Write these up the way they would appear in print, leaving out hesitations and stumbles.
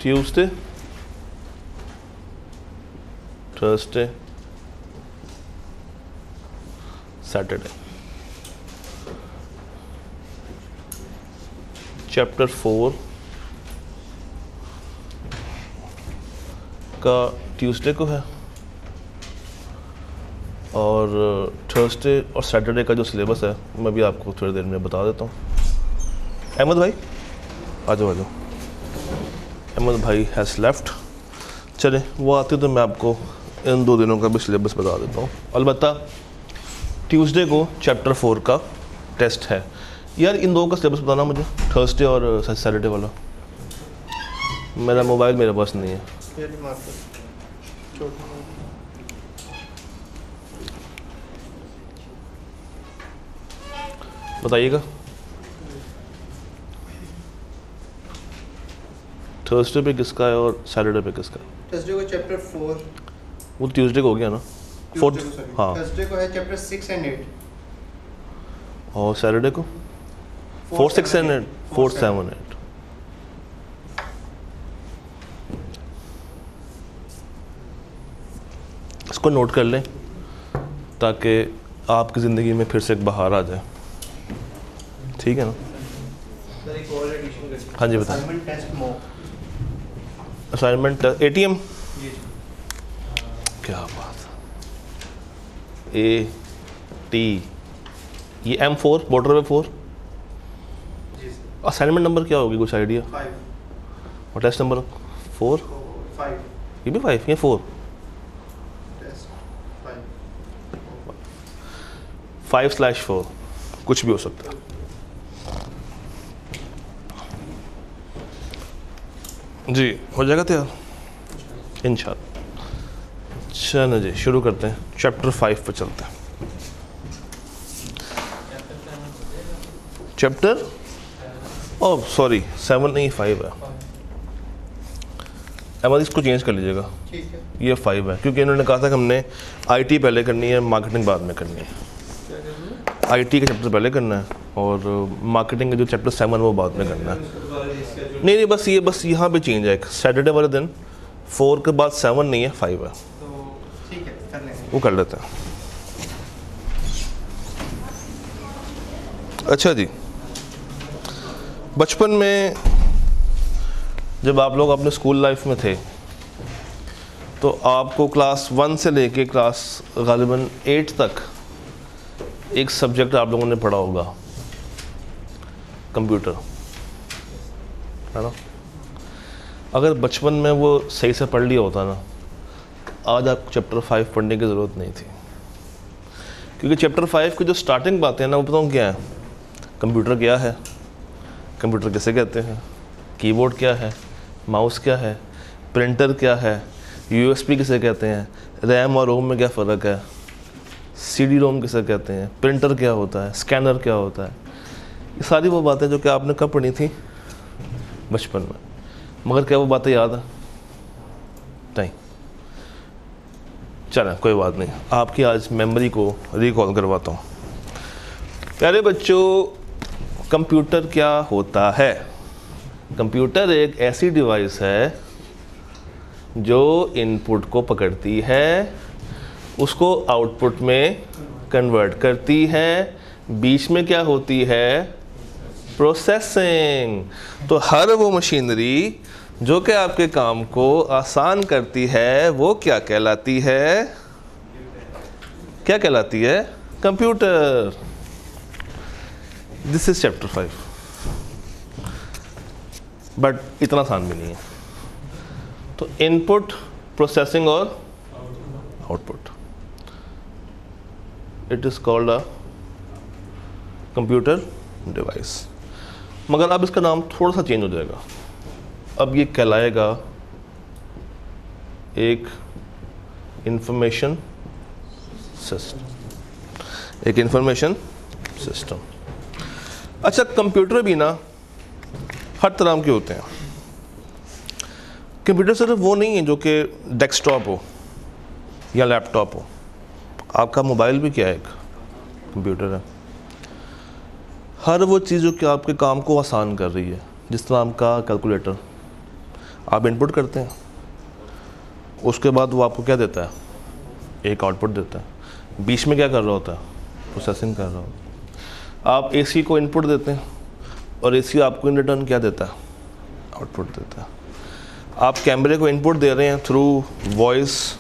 Tuesday, Thursday, Saturday. Chapter 4 का Tuesday को है और थर्सडे और सैटरडे का जो सिलेबस है मैं भी आपको थोड़ी देर में बता देता हूँ। अहमद भाई आ जाओ आ जाओ। अहमद भाई हैज़ लेफ्ट। चले वो आते तो मैं आपको इन 2 दिनों का भी सिलेबस बता देता हूँ। अलबत्ता ट्यूसडे को चैप्टर 4 का टेस्ट है। यार इन 2 का सिलेबस बताना मुझे, थर्सडे और सैटरडे वाला। मेरा मोबाइल मेरे पास नहीं है। बताइएगा। थर्सडे पे किसका है और सैटरडे पे किसका है? थर्सडे को चैप्टर 4, वो ट्यूसडे को हो गया ना, 4th। हाँ, थर्सडे को है चैप्टर 6 एंड 8 और सैटरडे को 4, 6 एंड 8, 4, 7, 8। इसको नोट कर लें ताकि आपकी ज़िंदगी में फिर से एक बहार आ जाए। ठीक है ना? सर एक और एडिशन कर। हाँ जी बताएं। Assignment test mock. Assignment ATM। जी क्या बात है। AT ये M4 बॉर्डर में 4। जी सर। असाइनमेंट नंबर क्या होगी, कुछ आइडिया? 5 और टेस्ट नंबर 4। 5 ये भी 5 या 4? टेस्ट 5/4 कुछ भी हो सकता है। जी हो जाएगा तैयार इंशाल्लाह। चलो जी शुरू करते हैं। चैप्टर 5 पर चलते हैं। चैप्टर ओह सॉरी 7 नहीं 5 है। अहमद इसको चेंज कर लीजिएगा, ठीक है। ये 5 है क्योंकि इन्होंने कहा था कि हमने IT पहले करनी है, मार्केटिंग बाद में करनी है। IT का चैप्टर पहले करना है और मार्केटिंग का जो चैप्टर 7 वो बाद में करना है। नहीं बस यहाँ पे चेंज है। सैटरडे वाले दिन 4 के बाद 7 नहीं है, 5 है। तो ठीक है कर लेंगे। वो कर लेते हैं। अच्छा जी, बचपन में जब आप लोग अपने स्कूल लाइफ में थे तो आपको क्लास 1 से लेके क्लास गालिबन 8 तक एक सब्जेक्ट आप लोगों ने पढ़ा होगा, कंप्यूटर, है ना? अगर बचपन में वो सही से पढ़ लिया होता ना, आज आपको चैप्टर 5 पढ़ने की ज़रूरत नहीं थी। क्योंकि चैप्टर 5 की जो स्टार्टिंग बातें हैं ना, वो बताऊँ क्या है? कंप्यूटर क्या है, कंप्यूटर किसे कहते हैं, कीबोर्ड क्या है, माउस क्या है, प्रिंटर क्या है, USB किसे कहते हैं, रैम और रोम में क्या फ़र्क है, CD रोम किसे कहते हैं, प्रिंटर क्या होता है, स्कैनर क्या होता है। ये सारी वो बातें जो कि आपने कब पढ़ी थी? बचपन में। मगर क्या वो बातें याद है? नहीं। चलें कोई बात नहीं, आपकी आज मेमोरी को रिकॉल करवाता हूँ। प्यारे बच्चों, कंप्यूटर क्या होता है? कंप्यूटर एक ऐसी डिवाइस है जो इनपुट को पकड़ती है, उसको आउटपुट में कन्वर्ट करती है, बीच में क्या होती है? प्रोसेसिंग। तो हर वो मशीनरी जो कि आपके काम को आसान करती है वो क्या कहलाती है? क्या कहलाती है? Computer. This is chapter 5, but इतना आसान भी नहीं है। तो इनपुट, प्रोसेसिंग और output, it is called a computer device. मगर अब इसका नाम थोड़ा सा चेंज हो जाएगा। अब ये कहलाएगा एक इंफॉर्मेशन सिस्टम। एक इंफॉर्मेशन सिस्टम। अच्छा, कंप्यूटर भी ना हर तरह के होते हैं। कंप्यूटर सिर्फ वो नहीं है जो कि डेस्कटॉप हो या लैपटॉप हो। आपका मोबाइल भी क्या है? एक कंप्यूटर है। हर वो चीज़ जो कि आपके काम को आसान कर रही है, जिस तरह आपका कैलकुलेटर, आप इनपुट करते हैं, उसके बाद वो आपको क्या देता है, एक आउटपुट देता है। बीच में क्या कर रहा होता है, प्रोसेसिंग कर रहा होता है। आप एसी को इनपुट देते हैं और एसी आपको इन रिटर्न क्या देता है, आउटपुट देता है। आप कैमरे को इनपुट दे रहे हैं थ्रू वॉइस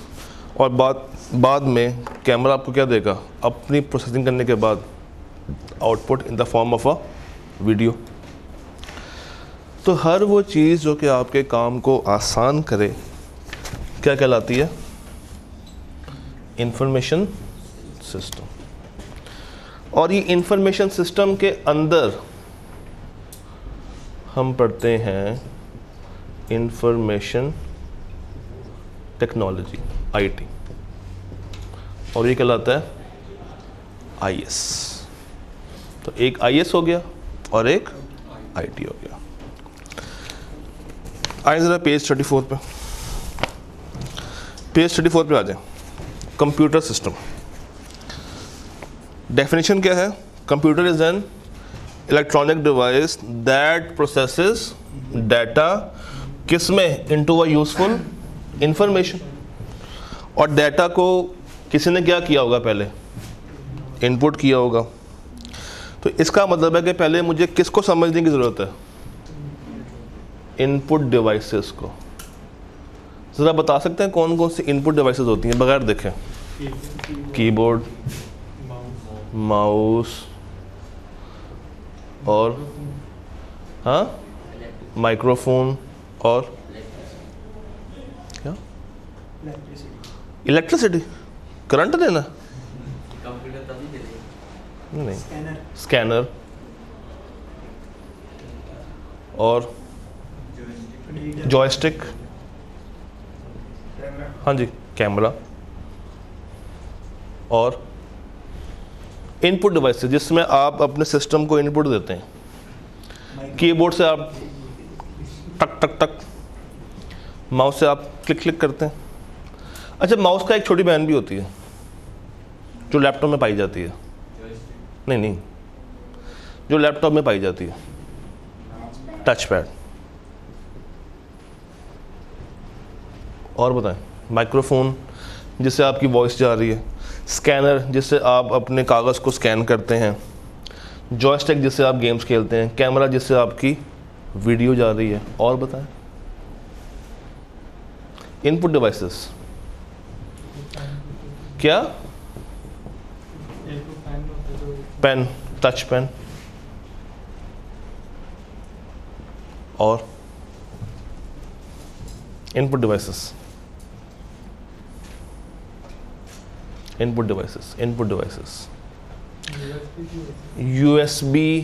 और बाद में कैमरा आपको क्या देगा, अपनी प्रोसेसिंग करने के बाद output in the form of a video. तो हर वो चीज़ जो कि आपके काम को आसान करे क्या कहलाती है, इंफॉर्मेशन सिस्टम। और ये इंफॉर्मेशन सिस्टम के अंदर हम पढ़ते हैं इंफॉर्मेशन टेक्नोलॉजी, आईटी, और ये कहलाता है आईएस। तो एक आईएस हो गया और एक आईटी हो गया। आइए ज़रा पेज 34 पे, पेज 34 पे आ जाए। कंप्यूटर सिस्टम, डेफिनेशन क्या है, computer is an electronic device that processes data, किस में, इनटू अ यूजफुल इंफॉर्मेशन। और डाटा को किसी ने क्या किया होगा, पहले इनपुट किया होगा। तो इसका मतलब है कि पहले मुझे किसको समझने की ज़रूरत है, इनपुट डिवाइसेस को। ज़रा बता सकते हैं कौन कौन सी इनपुट डिवाइसेस होती हैं बगैर देखें, कीबोर्ड, माउस और हाँ माइक्रोफोन और क्या, इलेक्ट्रिसिटी, करंट देना, नहीं, स्कैनर और जॉयस्टिक, हाँ जी, कैमरा और इनपुट डिवाइसेस जिसमें आप अपने सिस्टम को इनपुट देते हैं। कीबोर्ड से आप टक टक टक, माउस से आप क्लिक क्लिक करते हैं। अच्छा, माउस का एक छोटी बहन भी होती है जो लैपटॉप में पाई जाती है, नहीं, जो लैपटॉप में पाई जाती है, टच पैड। और बताएं, माइक्रोफोन जिससे आपकी वॉइस जा रही है, स्कैनर जिससे आप अपने कागज़ को स्कैन करते हैं, जॉयस्टिक जिससे आप गेम्स खेलते हैं, कैमरा जिससे आपकी वीडियो जा रही है। और बताएं, इनपुट डिवाइसेस क्या, पेन, टच पेन और input devices, input devices, input devices, USB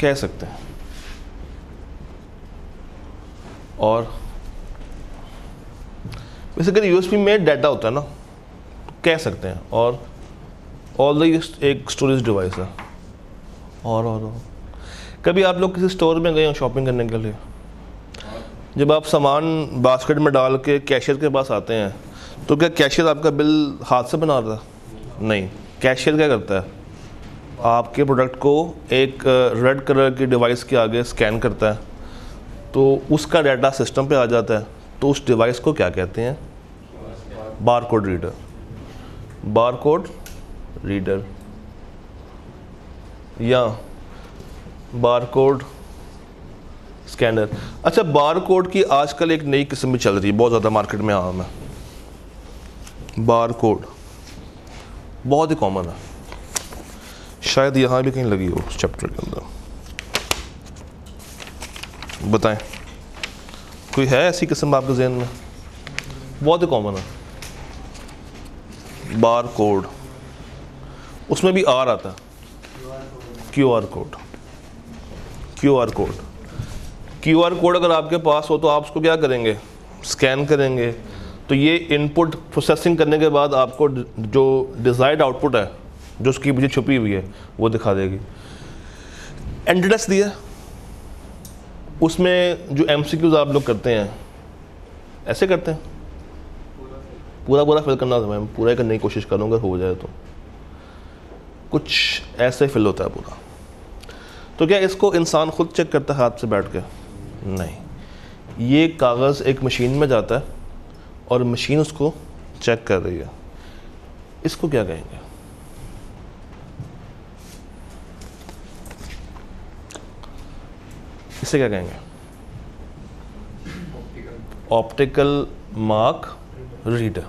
कह सकते हैं। और बेसिकली यूएसबी में डाटा होता है ना, कह सकते हैं। और ऑल द एक स्टोरेज डिवाइस है। और कभी आप लोग किसी स्टोर में गए हो शॉपिंग करने के लिए, जब आप सामान बास्केट में डाल के कैशियर के पास आते हैं तो क्या कैशियर आपका बिल हाथ से बना रहा है? नहीं, कैशियर क्या करता है, आपके प्रोडक्ट को एक रेड कलर की डिवाइस के आगे स्कैन करता है, तो उसका डाटा सिस्टम पे आ जाता है। तो उस डिवाइस को क्या कहते हैं, बारकोड रीडर, बारकोड रीडर या बारकोड स्कैनर। अच्छा, बारकोड की आजकल एक नई किस्म भी चल रही है, बहुत ज़्यादा मार्केट में आम है। बारकोड बहुत ही कॉमन है, शायद यहाँ भी कहीं लगी हो उस चैप्टर के अंदर। बताएं, कोई है ऐसी किस्म आपके जहन में? बहुत ही कॉमन है बारकोड, उसमें भी आर आता है, QR code. QR code, QR code अगर आपके पास हो तो आप उसको क्या करेंगे, स्कैन करेंगे, तो ये इनपुट प्रोसेसिंग करने के बाद आपको जो डिज़ायर्ड आउटपुट है, जो उसकी पीछे छुपी हुई है, वो दिखा देगी। एंट्री दिया, उसमें जो एमसीक्यूज आप लोग करते हैं, ऐसे करते हैं, पूरा फिल करना था। मैं पूरा करने की कोशिश करूँगा, हो जाए तो कुछ ऐसे फिल होता है पूरा। तो क्या इसको इंसान खुद चेक करता है हाथ से बैठ के? नहीं, ये कागज़ एक मशीन में जाता है और मशीन उसको चेक कर रही है, इसको क्या कहेंगे? इसे क्या कहेंगे? Optical mark reader.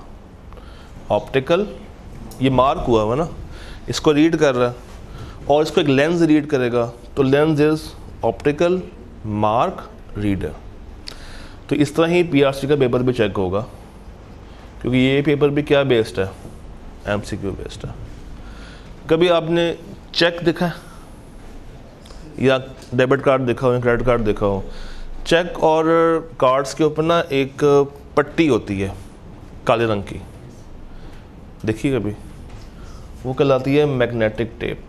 ऑप्टिकल, ये मार्क हुआ हुआ ना, इसको रीड कर रहा है और इसको एक लेंस रीड करेगा, तो lens is optical mark reader. तो इस तरह ही पीआरसी का पेपर भी चेक होगा, क्योंकि ये पेपर भी क्या बेस्ड है? एमसीक्यू बेस्ड है। कभी आपने चेक देखा है या डेबिट कार्ड देखा हो या क्रेडिट कार्ड देखा हो? चेक और कार्ड्स के ऊपर ना एक पट्टी होती है काले रंग की, देखिए कभी, वो कहलाती है मैग्नेटिक टेप।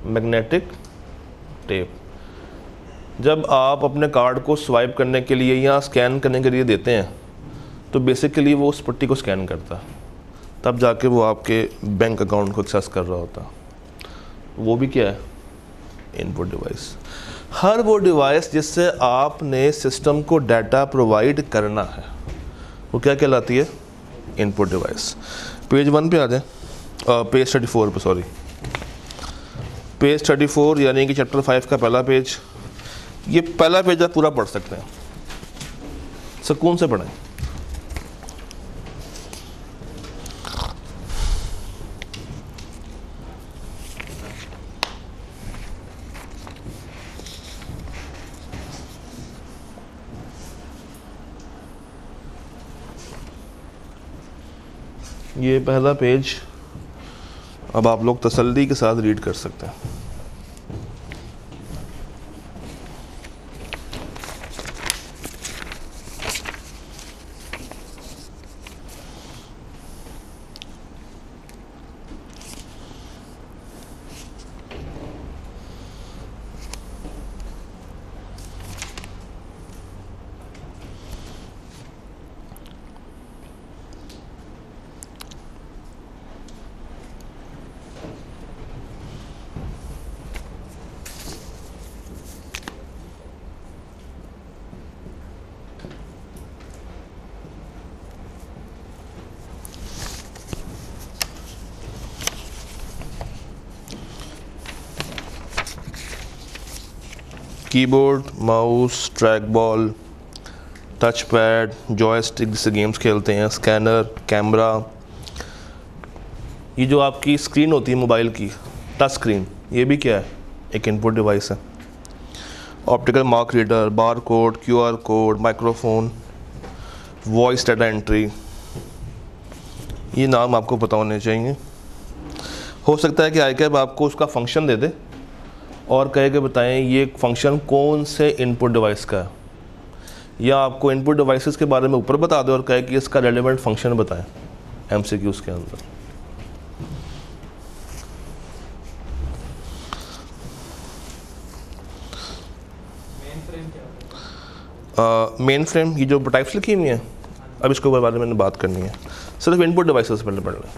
मैग्नेटिक टेप जब आप अपने कार्ड को स्वाइप करने के लिए या स्कैन करने के लिए देते हैं, तो बेसिकली वो उस पट्टी को स्कैन करता है, तब जाके वो आपके बैंक अकाउंट को एक्सेस कर रहा होता है। वो भी क्या है? Input device. हर वो डिवाइस जिससे आपने सिस्टम को डाटा प्रोवाइड करना है, वो क्या कहलाती है? Input device. पेज 1 पे आ जाए, पेज 34 पे, सॉरी, पेज 34 यानी कि चैप्टर 5 का पहला पेज। ये पहला पेज आप पूरा पढ़ सकते हैं, सुकून से पढ़ें। ये पहला पेज अब आप लोग तसल्ली के साथ रीड कर सकते हैं। Keyboard, mouse, track ball, touch pad, joystick जिससे गेम्स खेलते हैं, स्कैनर, कैमरा, ये जो आपकी स्क्रीन होती है मोबाइल की, टच स्क्रीन, ये भी क्या है? एक इनपुट डिवाइस है। Optical mark reader, bar code, QR code, microphone, voice data entry, ये नाम आपको पता होने चाहिए। हो सकता है कि आईकैब आपको उसका फंक्शन दे दे और कहे के बताएं ये फंक्शन कौन से इनपुट डिवाइस का है, या आपको इनपुट डिवाइसेस के बारे में ऊपर बता दे और कहे कि इसका रेलेवेंट फंक्शन बताएं एमसीक्यूज़ के अंदर। मेन फ्रेम, ये जो टाइप्स लिखी हुई हैं, अब इसके बारे में मैंने बात करनी है। सिर्फ इनपुट डिवाइसेस पहले पढ़ लें।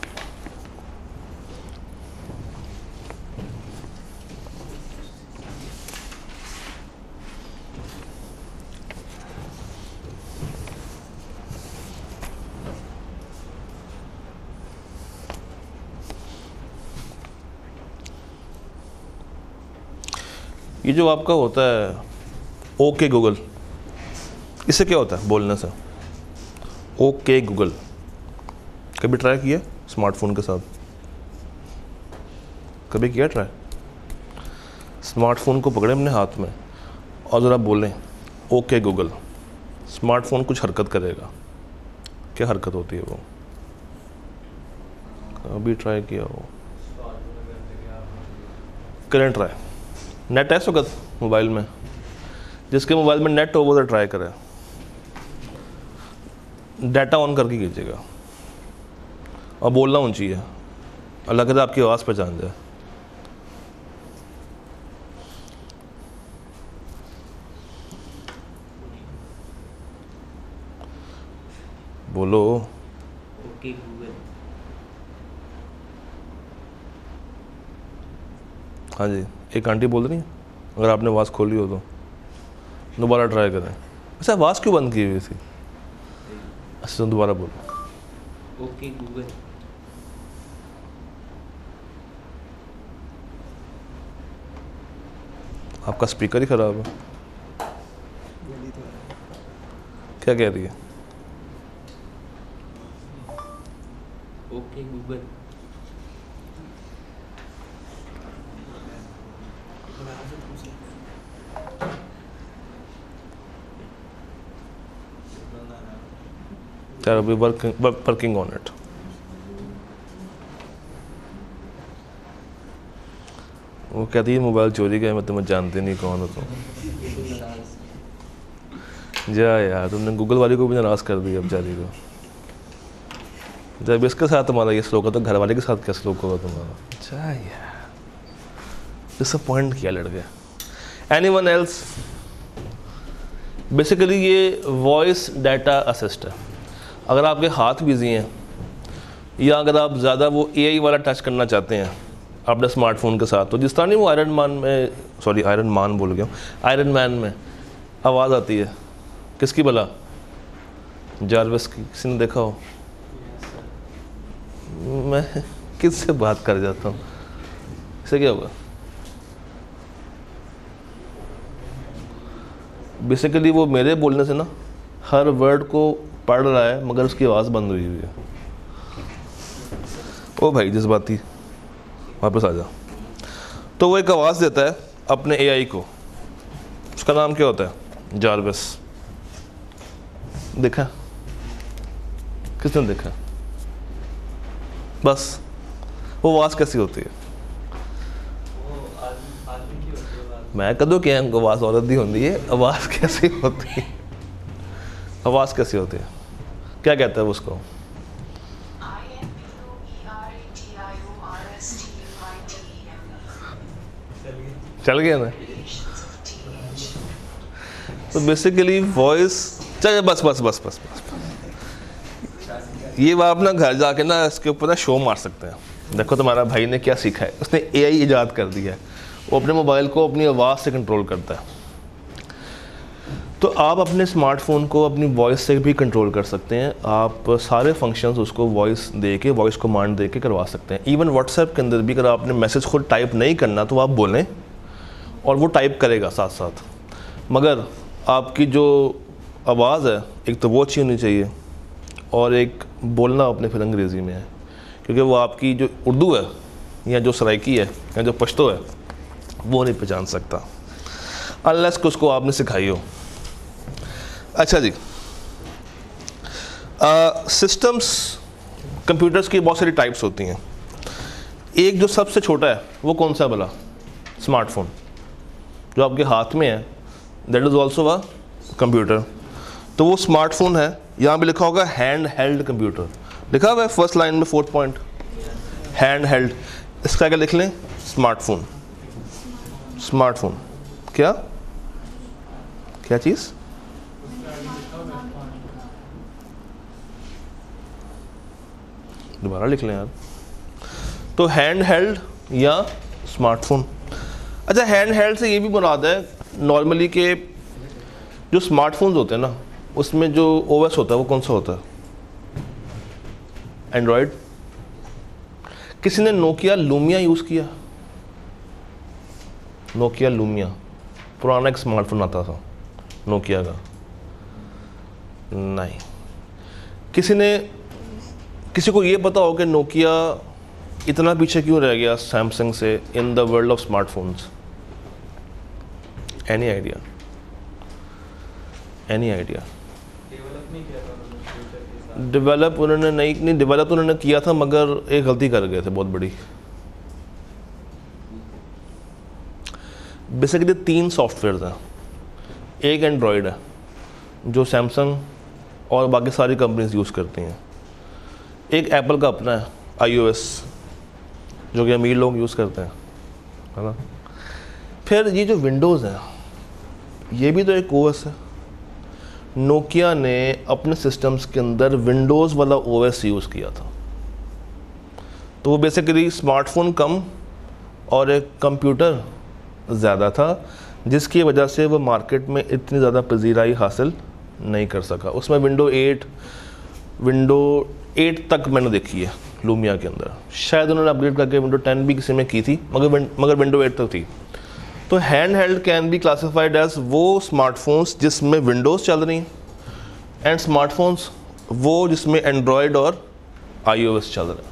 ये जो आपका होता है ओके गूगल, इससे क्या होता है बोलने से? ओके गूगल कभी ट्राई किया स्मार्टफोन के साथ? कभी किया ट्राई? स्मार्टफोन को पकड़े अपने हाथ में और ज़रा बोलें ओके गूगल, स्मार्टफोन कुछ हरकत करेगा। क्या हरकत होती है वो? कभी ट्राई किया हो? करें ट्राई। नेट है इस वक्त मोबाइल में? जिसके मोबाइल में नेट हो वो तो ट्राई करें, डाटा ऑन करके कीजिएगा और बोलना होना चाहिए, अल्लाह करे आपकी आवाज़ पहचान जाए। बोलो ओके गूगल। हाँ जी, एक आंटी बोल रही हैं, अगर आपने आवाज़ खोली हो तो। दोबारा ट्राई करें। अच्छा, आवाज़ क्यों बंद की हुई थी? अच्छा, दोबारा बोलो। Okay Google. आपका स्पीकर ही ख़राब है। क्या कह रही है? Okay Google. यार अभी वर्किंग ऑन इट। वो कहती है मोबाइल चोरी गया, मैं तुम्हें जानते नहीं कौन हो तुम। जा यार, तुमने गूगल वाले को भी नाराज़ कर दिया बेचारी को। जब इसके साथ तुम्हारा ये स्लोक है तो घर वाले के साथ क्या स्लोक होगा तुम्हारा? जा यार, डिसअपॉइंट किया लड़के। Anyone else? बेसिकली ये वॉइस डाटा असिस्ट है। अगर आपके हाथ बिजी हैं या अगर आप ज़्यादा वो एआई वाला टच करना चाहते हैं अपने स्मार्टफोन के साथ, तो जिस तरह नहीं वो आयरन मैन में आवाज़ आती है, किसकी भला? जारविस की। किसी ने देखा हो? मैं किससे बात कर जाता हूँ, इससे क्या होगा? बेसिकली वो मेरे बोलने से ना हर वर्ड को पढ़ रहा है मगर उसकी आवाज़ बंद हुई है। ओ भाई जज्बाती, वापस आ जा। तो वो एक आवाज़ देता है अपने एआई को, उसका नाम क्या होता है? जारविस। देखा? किसने देखा? बस वो आवाज़ कैसी होती है? मैं कदों क्या आवाज़ औरत दी होती है, आवाज़ कैसी होती है? आवाज़ कैसी होती है? क्या कहता है वो उसको? चल गया ना? तो बेसिकली वॉइस, चल बस बस बस बस बस ये बात अपना घर जाके ना इसके ऊपर ना शो मार सकते हैं। देखो तुम्हारा भाई ने क्या सीखा है, उसने एआई ईजाद कर दिया है, वो अपने मोबाइल को अपनी आवाज़ से कंट्रोल करता है। तो आप अपने स्मार्टफोन को अपनी वॉइस से भी कंट्रोल कर सकते हैं। आप सारे फंक्शंस उसको वॉइस दे के, वॉइस कमांड दे के करवा सकते हैं। इवन व्हाट्सएप के अंदर भी अगर आपने मैसेज खुद टाइप नहीं करना तो आप बोलें और वो टाइप करेगा साथ साथ, मगर आपकी जो आवाज़ है एक तो वो अच्छी होनी चाहिए और एक बोलना अपने फिर अंग्रेज़ी में है, क्योंकि वो आपकी जो उर्दू है या जो सराइकी है या जो पश्तो है वो नहीं पहचान सकता अनलेस कि उसको आपने सिखाई हो। अच्छा जी, सिस्टम्स, कंप्यूटर्स की बहुत सारी टाइप्स होती हैं। एक जो सबसे छोटा है वो कौन सा भला? स्मार्टफोन, जो आपके हाथ में है, that is also a computer. तो वो स्मार्टफोन है। यहाँ पे लिखा होगा हैंड हेल्ड कंप्यूटर, लिखा हुआ है फर्स्ट लाइन में, 4th पॉइंट, हैंड हेल्ड। इसका क्या लिख लें? स्मार्टफोन। स्मार्टफोन क्या क्या चीज़? दोबारा लिख लें यार। तो हैंड हेल्ड या स्मार्टफोन। अच्छा, हैंड हेल्ड से ये भी मुराद है नॉर्मली के जो स्मार्टफोन्स होते हैं ना उसमें जो ओएस होता है वो कौन सा होता है? एंड्रॉयड। किसी ने नोकिया लूमिया यूज़ किया? नोकिया लूमिया पुराना एक स्मार्टफोन आता था नोकिया का। नहीं। किसी को ये पता हो कि नोकिया इतना पीछे क्यों रह गया सैमसंग से in the world of smartphones? Any idea? Any idea? Develop उन्होंने नहीं डेवलप उन्होंने किया था मगर एक गलती कर गए थे बहुत बड़ी। बेसिकली 3 सॉफ्टवेयर हैं। एक एंड्रॉयड है जो सैमसंग और बाकी सारी कंपनीज यूज़ करती हैं। एक एप्पल का अपना है iOS जो कि अमीर लोग यूज़ करते हैं, है ना। फिर ये जो विंडोज़ है ये भी तो एक OS है। नोकिया ने अपने सिस्टम्स के अंदर विंडोज़ वाला OS यूज़ किया था। तो वो बेसिकली स्मार्टफोन कम और एक कंप्यूटर ज़्यादा था, जिसकी वजह से वो मार्केट में इतनी ज़्यादा पजीराई हासिल नहीं कर सका। उसमें विंडो 8 तक मैंने देखी है लूमिया के अंदर, शायद उन्होंने अपग्रेड करके विंडो 10 भी किसी में की थी, मगर विंडो 8 तक थी। तो hand held can be classified as वो स्मार्टफोन्स जिसमें विंडोज़ चल रही हैं, एंड स्मार्टफोन्स वो जिसमें एंड्रॉयड और iOS चल रहा है।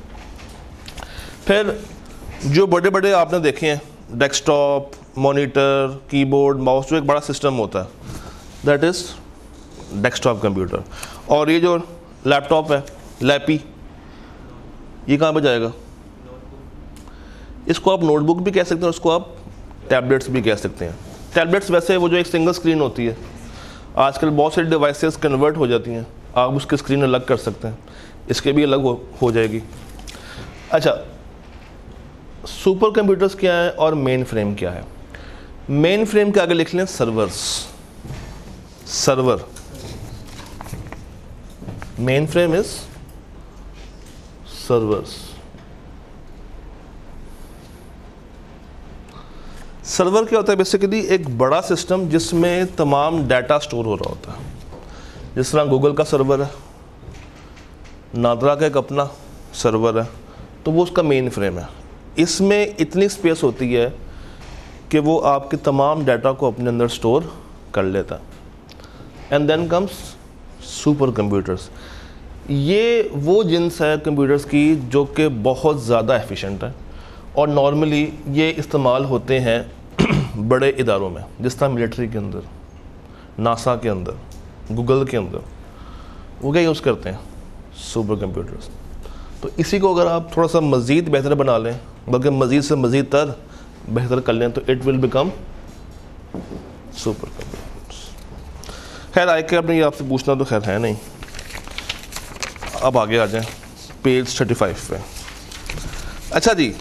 फिर जो बड़े बड़े आपने देखे हैं डेस्कटॉप, मॉनिटर, कीबोर्ड, माउस, जो एक बड़ा सिस्टम होता है दैट इज़ डेस्कटॉप कंप्यूटर। और ये जो लैपटॉप है लैपी, ये कहाँ पे जाएगा? इसको आप नोटबुक भी कह सकते हैं, उसको आप टैबलेट्स भी कह सकते हैं। टैबलेट्स वैसे वो जो एक सिंगल स्क्रीन होती है, आजकल बहुत सारी डिवाइसेस कन्वर्ट हो जाती हैं, आप उसकी स्क्रीन अलग कर सकते हैं, इसके भी अलग हो जाएगी। अच्छा, सुपर कंप्यूटर्स क्या है और मेन फ्रेम क्या है? मेन फ्रेम के आगे लिख लें server. Main frame is servers. Server क्या होता है? बेसिकली एक बड़ा सिस्टम जिसमें तमाम डाटा स्टोर हो रहा होता है। जिस तरह गूगल का सर्वर है, नादरा का एक अपना सर्वर है, तो वो उसका मेन फ्रेम है। इसमें इतनी स्पेस होती है कि वो आपके तमाम डाटा को अपने अंदर स्टोर कर लेता है। And then comes super computers. ये वो जिन्स है कंप्यूटर्स की जो कि बहुत ज़्यादा एफिशिएंट है, और नॉर्मली ये इस्तेमाल होते हैं बड़े इदारों में, जिस तरह मिलिट्री के अंदर, नासा के अंदर, गूगल के अंदर। वो क्या यूज़ करते हैं? Super computers. तो इसी को अगर आप थोड़ा सा मज़ीद बेहतर बना लें, बल्कि मज़ीद से मज़ीद तर बेहतर कर लें, तो it will become super computers. खैर आगे आपने ये आपसे पूछना तो खैर है नहीं। अब आगे आ जाएं पेज 35 पे। अच्छा जी,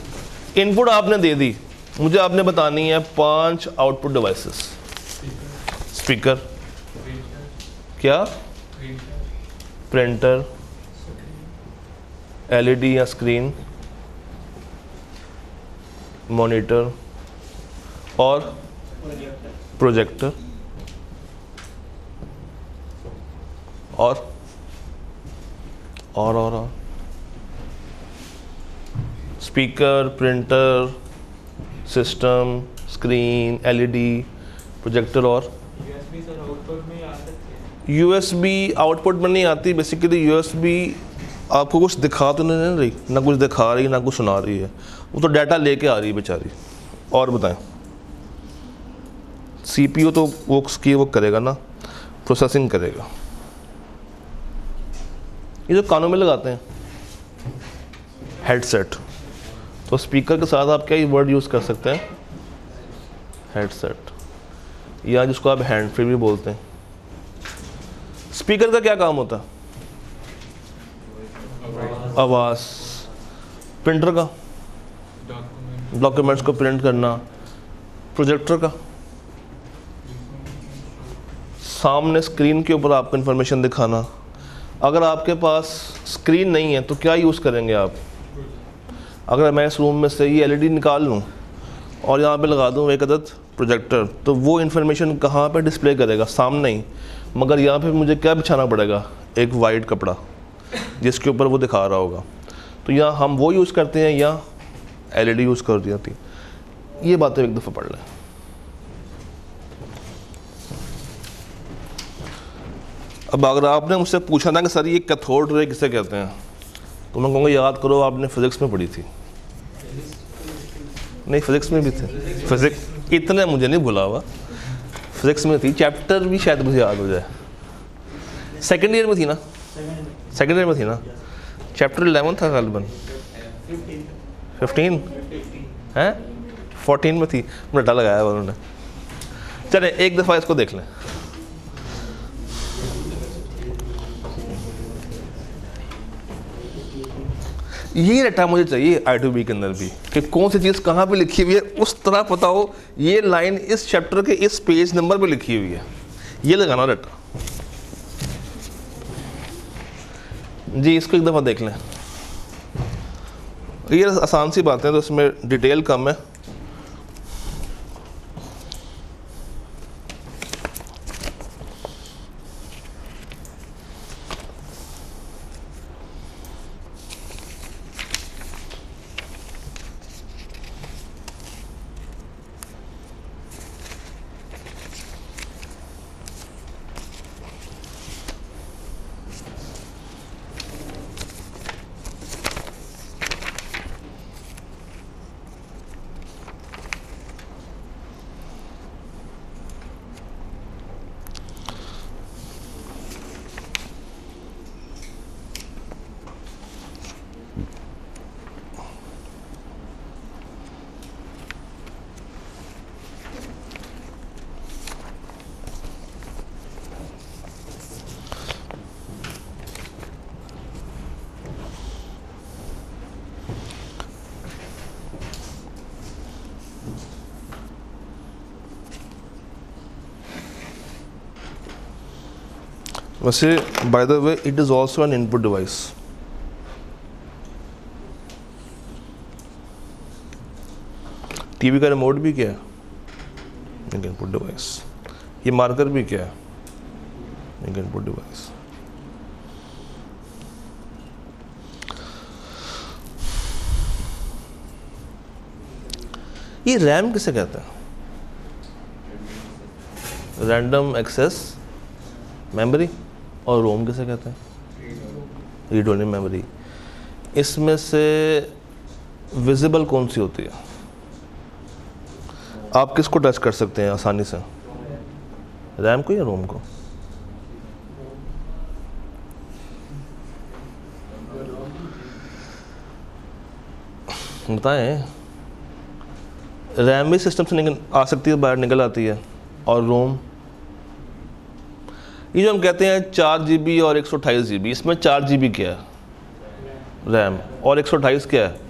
इनपुट आपने दे दी, मुझे आपने बतानी है 5 आउटपुट डिवाइसेस। स्पीकर, क्या? प्रिंटर, एलईडी या स्क्रीन, मॉनिटर और प्रोजेक्टर और speaker, printer, system, screen, LED, projector और यूएसबी आउटपुट में नहीं आती। बेसिकली यूएसबी आपको कुछ दिखा तो नहीं रही, ना कुछ दिखा रही ना कुछ सुना रही है, वो तो डाटा लेके आ रही है बेचारी। और बताएं, सीपीयू तो वो करेगा ना, प्रोसेसिंग करेगा। ये जो कानों में लगाते हैं हेडसेट, तो स्पीकर के साथ आप क्या वर्ड यूज़ कर सकते हैं? हेडसेट, या जिसको आप हैंड फ्री भी बोलते हैं। स्पीकर का क्या काम होता है? आवाज़। प्रिंटर का डॉक्यूमेंट्स को प्रिंट करना। प्रोजेक्टर का सामने स्क्रीन के ऊपर आपको इन्फॉर्मेशन दिखाना। अगर आपके पास स्क्रीन नहीं है तो क्या यूज़ करेंगे आप? अगर मैं इस रूम में से ये एलईडी निकाल लूँ और यहाँ पे लगा दूँ एक अदद प्रोजेक्टर, तो वो इन्फॉर्मेशन कहाँ पे डिस्प्ले करेगा? सामने ही। मगर यहाँ पे मुझे क्या बिछाना पड़ेगा? एक वाइट कपड़ा जिसके ऊपर वो दिखा रहा होगा। तो यहाँ हम वो यूज़ करते हैं या एलईडी यूज़ कर दी जाती। ये बातें एक दफ़ा पढ़ लें। अब अगर आपने मुझसे पूछा ना कि सर ये कैथोड रे किसे कहते हैं, तो मैं कहूँगा याद करो, आपने फिज़िक्स में पढ़ी थी। नहीं, फिज़िक्स में भी थे। फिज़िक्स इतने मुझे नहीं भुला हुआ, फिज़िक्स में थी। चैप्टर भी शायद मुझे याद हो जाए। सेकेंड ईयर में थी ना? सेकेंड ईयर में थी ना? चैप्टर 11 था गालिबन। 15 हैं? 14 में थी, रटा लगाया उन्होंने। चले एक दफ़ा इसको देख लें। ये रटा मुझे चाहिए I2B के अंदर भी, कि कौन सी चीज़ कहाँ पे लिखी हुई है, उस तरह पता हो ये लाइन इस चैप्टर के इस पेज नंबर पे लिखी हुई है। ये लगाना रटा जी। इसको एक दफ़ा देख लें। ये आसान सी बातें, तो इसमें डिटेल कम है। वैसे by the way it is also an input device. TV का रिमोट भी क्या है? एक इनपुट डिवाइस। ये मार्कर भी क्या है? एक इनपुट डिवाइस। ये रैम किसे कहते हैं? Random access memory. और रोम किसे कहते हैं? Read only memory. इसमें से विजिबल कौन सी होती है? आप किसको टच कर सकते हैं आसानी से? रैम को या रोम को? बताएं। रैम भी सिस्टम से निकल आ सकती है, बाहर निकल आती है। और रोम, ये जो हम कहते हैं 4 GB और 128 GB, इसमें 4 GB क्या है? रैम। और 128 क्या है?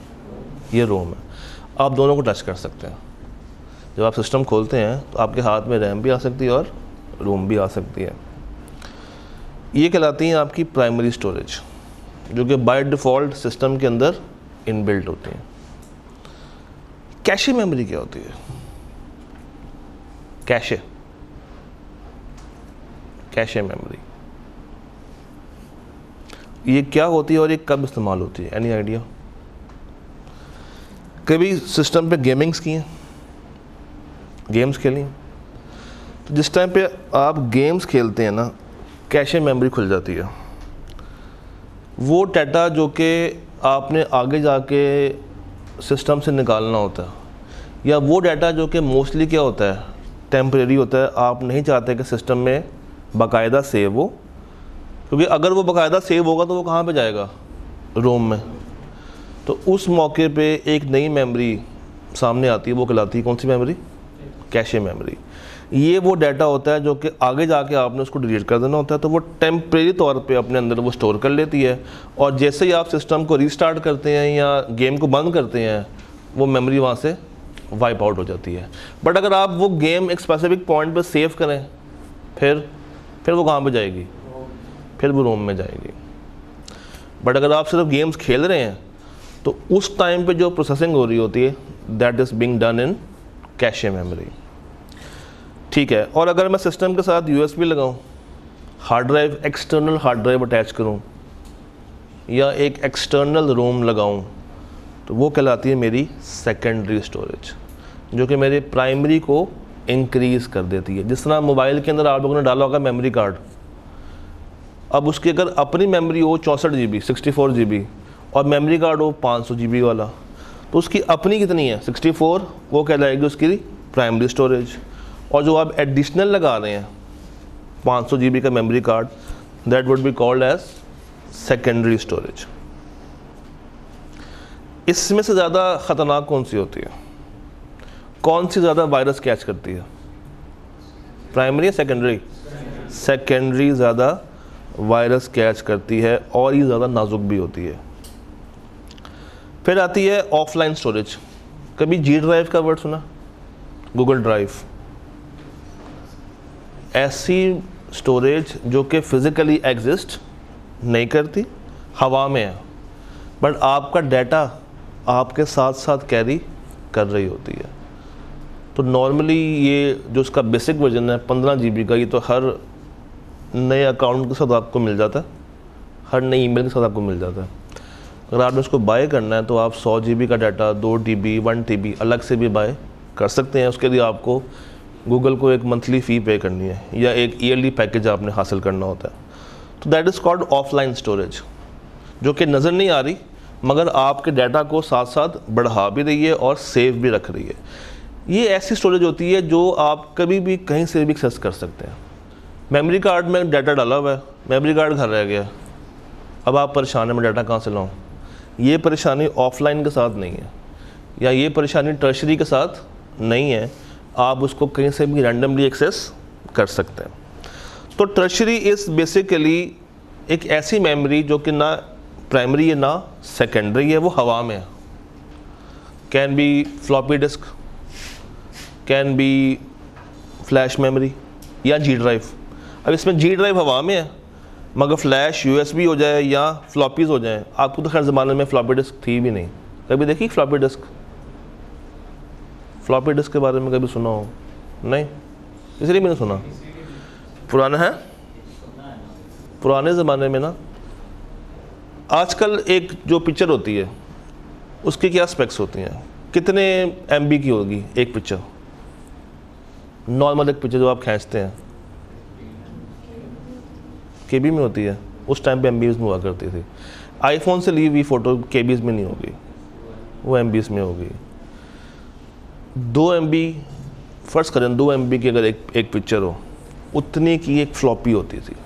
ये रोम है। आप दोनों को टच कर सकते हैं। जब आप सिस्टम खोलते हैं तो आपके हाथ में रैम भी आ सकती है और रोम भी आ सकती है। ये कहलाती हैं आपकी प्राइमरी स्टोरेज, जो कि बाय डिफ़ॉल्ट सिस्टम के अंदर इनबिल्ट होती हैं। कैशे मेमोरी क्या होती है? कैशे मेमोरी ये क्या होती है और ये कब इस्तेमाल होती है? Any idea? कभी सिस्टम पे गेमिंग्स की हैं? गेम्स खेली? तो जिस टाइम पे आप गेम्स खेलते हैं ना, कैशे मेमोरी खुल जाती है। वो डाटा जो कि आपने आगे जाके सिस्टम से निकालना होता है, या वो डाटा जो कि मोस्टली क्या होता है, टेम्परेरी होता है, आप नहीं चाहते कि सिस्टम में बाकायदा सेव हो, क्योंकि अगर वो बाकायदा सेव होगा तो वो कहाँ पे जाएगा? रोम में। तो उस मौके पे एक नई मेमोरी सामने आती है, वो कहलाती है कौन सी मेमोरी? Cache memory. ये वो डाटा होता है जो कि आगे जाके आपने उसको डिलीट कर देना होता है, तो वो टेम्परेरी तौर पे अपने अंदर वो स्टोर कर लेती है। और जैसे ही आप सिस्टम को रीस्टार्ट करते हैं या गेम को बंद करते हैं, वो मेमोरी वहाँ से वाइप आउट हो जाती है। बट अगर आप वो गेम एक स्पेसिफिक पॉइंट पे सेव करें, फिर वो कहाँ पे जाएगी? फिर वो रोम में जाएगी। बट अगर आप सिर्फ गेम्स खेल रहे हैं तो उस टाइम पे जो प्रोसेसिंग हो रही होती है, that is being done in cache memory. ठीक है। और अगर मैं सिस्टम के साथ USB लगाऊं, hard drive, external hard drive attach करूं, या एक एक्सटर्नल रोम लगाऊं, तो वो कहलाती है मेरी सेकेंडरी स्टोरेज, जो कि मेरे प्राइमरी को इंक्रीज़ कर देती है। जिस तरह मोबाइल के अंदर आप लोगों ने डाला होगा मेमोरी कार्ड, अब उसकी अगर अपनी मेमोरी हो 64 GB, 64 GB, और मेमोरी कार्ड हो 500 GB वाला, तो उसकी अपनी कितनी है? 64, वो कहलाएगी उसकी प्राइमरी स्टोरेज। और जो आप एडिशनल लगा रहे हैं 500 GB का memory card, that would be called as secondary storage. इसमें से ज़्यादा ख़तरनाक कौन सी होती है? कौन सी ज़्यादा वायरस कैच करती है? प्राइमरी या सेकेंडरी? सेकेंडरी ज़्यादा वायरस कैच करती है और ये ज़्यादा नाजुक भी होती है। फिर आती है ऑफलाइन स्टोरेज। कभी G ड्राइव का वर्ड सुना? Google drive. ऐसी स्टोरेज जो कि फिज़िकली एग्जिस्ट नहीं करती, हवा में है, बट आपका डाटा आपके साथ साथ कैरी कर रही होती है। तो नॉर्मली ये जो उसका बेसिक वर्जन है 15 GB का, ये तो हर नए अकाउंट के साथ आपको मिल जाता है, हर नई ईमेल के साथ आपको मिल जाता है। अगर आपने उसको बाय करना है तो आप 100 GB का डाटा 2 TB 1 TB अलग से भी बाय कर सकते हैं। उसके लिए आपको गूगल को एक मंथली फ़ी पे करनी है या एक ईयरली पैकेज आपने हासिल करना होता है। तो that is called offline storage, जो कि नज़र नहीं आ रही मगर आपके डाटा को साथ साथ बढ़ा भी रही है और सेव भी रख रही है। ये ऐसी स्टोरेज होती है जो आप कभी भी कहीं से भी एक्सेस कर सकते हैं। मेमोरी कार्ड में डाटा डाला हुआ है, मेमोरी कार्ड घर रह गया, अब आप परेशान हैं मैं डाटा कहाँ से लाऊं। ये परेशानी ऑफलाइन के साथ नहीं है, या ये परेशानी टर्शरी के साथ नहीं है, आप उसको कहीं से भी रैंडमली एक्सेस कर सकते हैं। तो टर्शरी इज़ बेसिकली एक ऐसी मेमोरी जो कि ना प्राइमरी है ना सेकेंडरी है, वो हवा में है। Can be floppy disk, can be flash memory या G ड्राइव। अब इसमें G ड्राइव हवा में है मगर फ्लैश USB हो जाए या फ्लॉपीज़ हो जाए, आपको तो खैर ज़माने में फ्लॉपी डिस्क थी भी नहीं। कभी देखी फ्लॉपी डिस्क? फ्लॉपी डिस्क के बारे में कभी सुना हो? नहीं, इसलिए मैंने सुना। पुराना है, पुराने ज़माने में ना, आजकल एक जो पिक्चर होती है उसकी क्या स्पेक्स होती हैं, कितने MB की होगी एक पिक्चर? नॉर्मल एक पिक्चर जो आप खींचते हैं KB में होती है, उस टाइम पे MBs में हुआ करती थी। आईफोन से ली हुई फ़ोटो KBs में नहीं होगी, वो MBs में होगी। 2 MB, फ़र्ज़ करें 2 MB की अगर एक पिक्चर हो, उतनी की एक फ्लॉपी होती थी।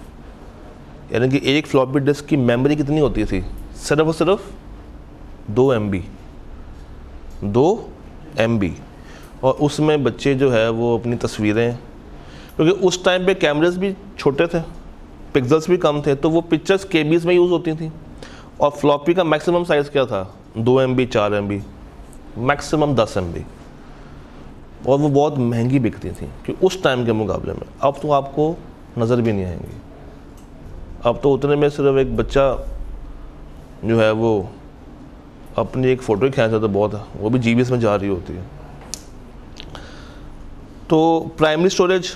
यानी कि एक फ्लॉपी डिस्क की मेमोरी कितनी होती थी? सिर्फ और सिर्फ 2 MB। और उसमें बच्चे जो है वो अपनी तस्वीरें, क्योंकि उस टाइम पे कैमरेज भी छोटे थे, पिक्सल्स भी कम थे, तो वो पिक्चर्स KBs में यूज़ होती थी। और फ्लॉपी का मैक्सिमम साइज़ क्या था? 2 MB, 4 MB, मैक्सिमम 10 MB। और वो बहुत महंगी बिकती थी कि उस टाइम के मुकाबले में। अब तो आपको नज़र भी नहीं आएंगी। अब तो उतने में सिर्फ एक बच्चा जो है वो अपनी एक फ़ोटो ही खींचा तो बहुत है, वो भी GBs में जा रही होती है। तो primary storage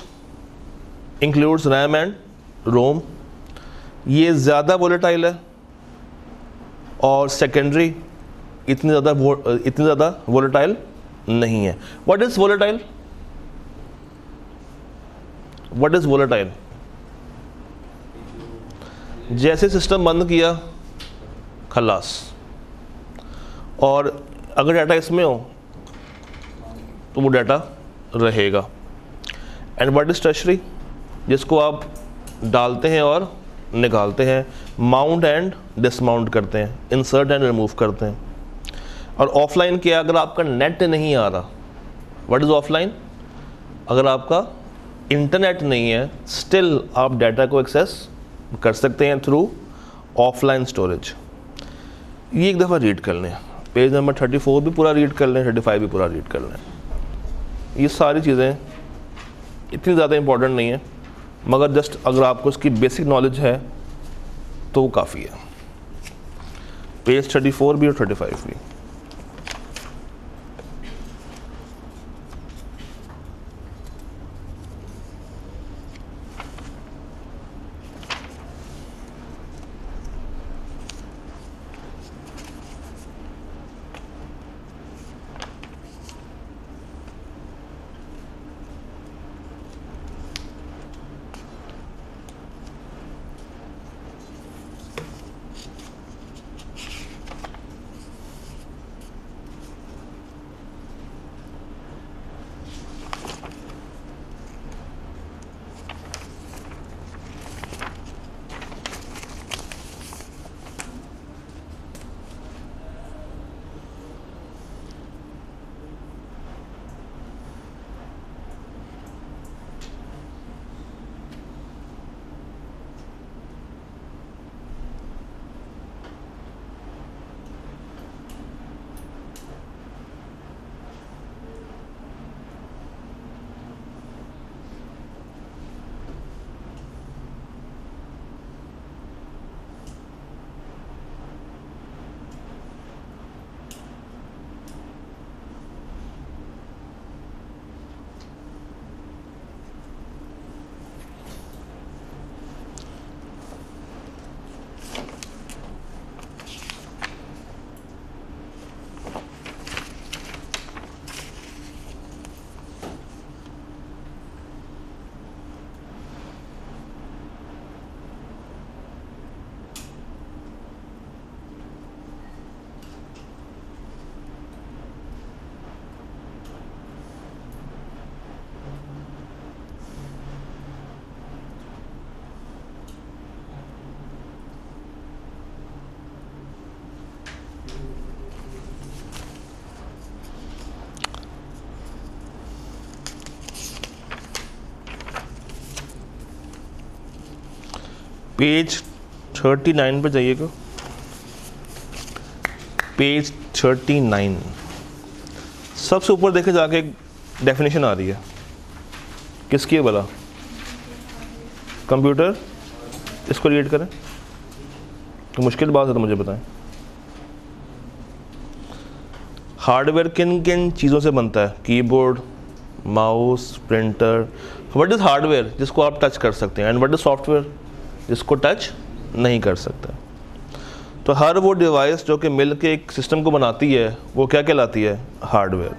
includes RAM and ROM, ये ज़्यादा वोलेटाइल है। और सेकेंडरी इतनी ज़्यादा वोलेटाइल नहीं है। What is volatile? What is volatile? जैसे सिस्टम बंद किया खलास, और अगर डाटा इसमें हो तो वो डाटा रहेगा। And what is tertiary? जिसको आप डालते हैं और निकालते हैं, माउंट एंड डिसमाउंट करते हैं, इंसर्ट एंड रिमूव करते हैं। और ऑफलाइन क्या? अगर आपका नेट नहीं आ रहा, व्हाट इज़ ऑफलाइन? अगर आपका इंटरनेट नहीं है, स्टिल आप डाटा को एक्सेस कर सकते हैं थ्रू ऑफलाइन स्टोरेज। ये एक दफ़ा रीड कर लें, पेज नंबर 34 भी पूरा रीड कर लें, 35 भी पूरा रीड कर लें। ये सारी चीज़ें इतनी ज़्यादा इंपॉर्टेंट नहीं है, मगर जस्ट अगर आपको इसकी बेसिक नॉलेज है तो वो काफ़ी है। पेज 34 भी और 35 भी। पेज 39 पे जाइएगा। पेज 39 सबसे ऊपर देखे जाके एक डेफिनेशन आ रही है, किसकी है भला? कंप्यूटर इसको रीड करें तो मुश्किल बात है तो मुझे बताएं। हार्डवेयर किन किन चीज़ों से बनता है? Keyboard, mouse, printer. What is hardware? जिसको आप टच कर सकते हैं। And what is software? जिसको टच नहीं कर सकते। तो हर वो डिवाइस जो कि मिल के एक सिस्टम को बनाती है वो क्या कहलाती है? हार्डवेयर।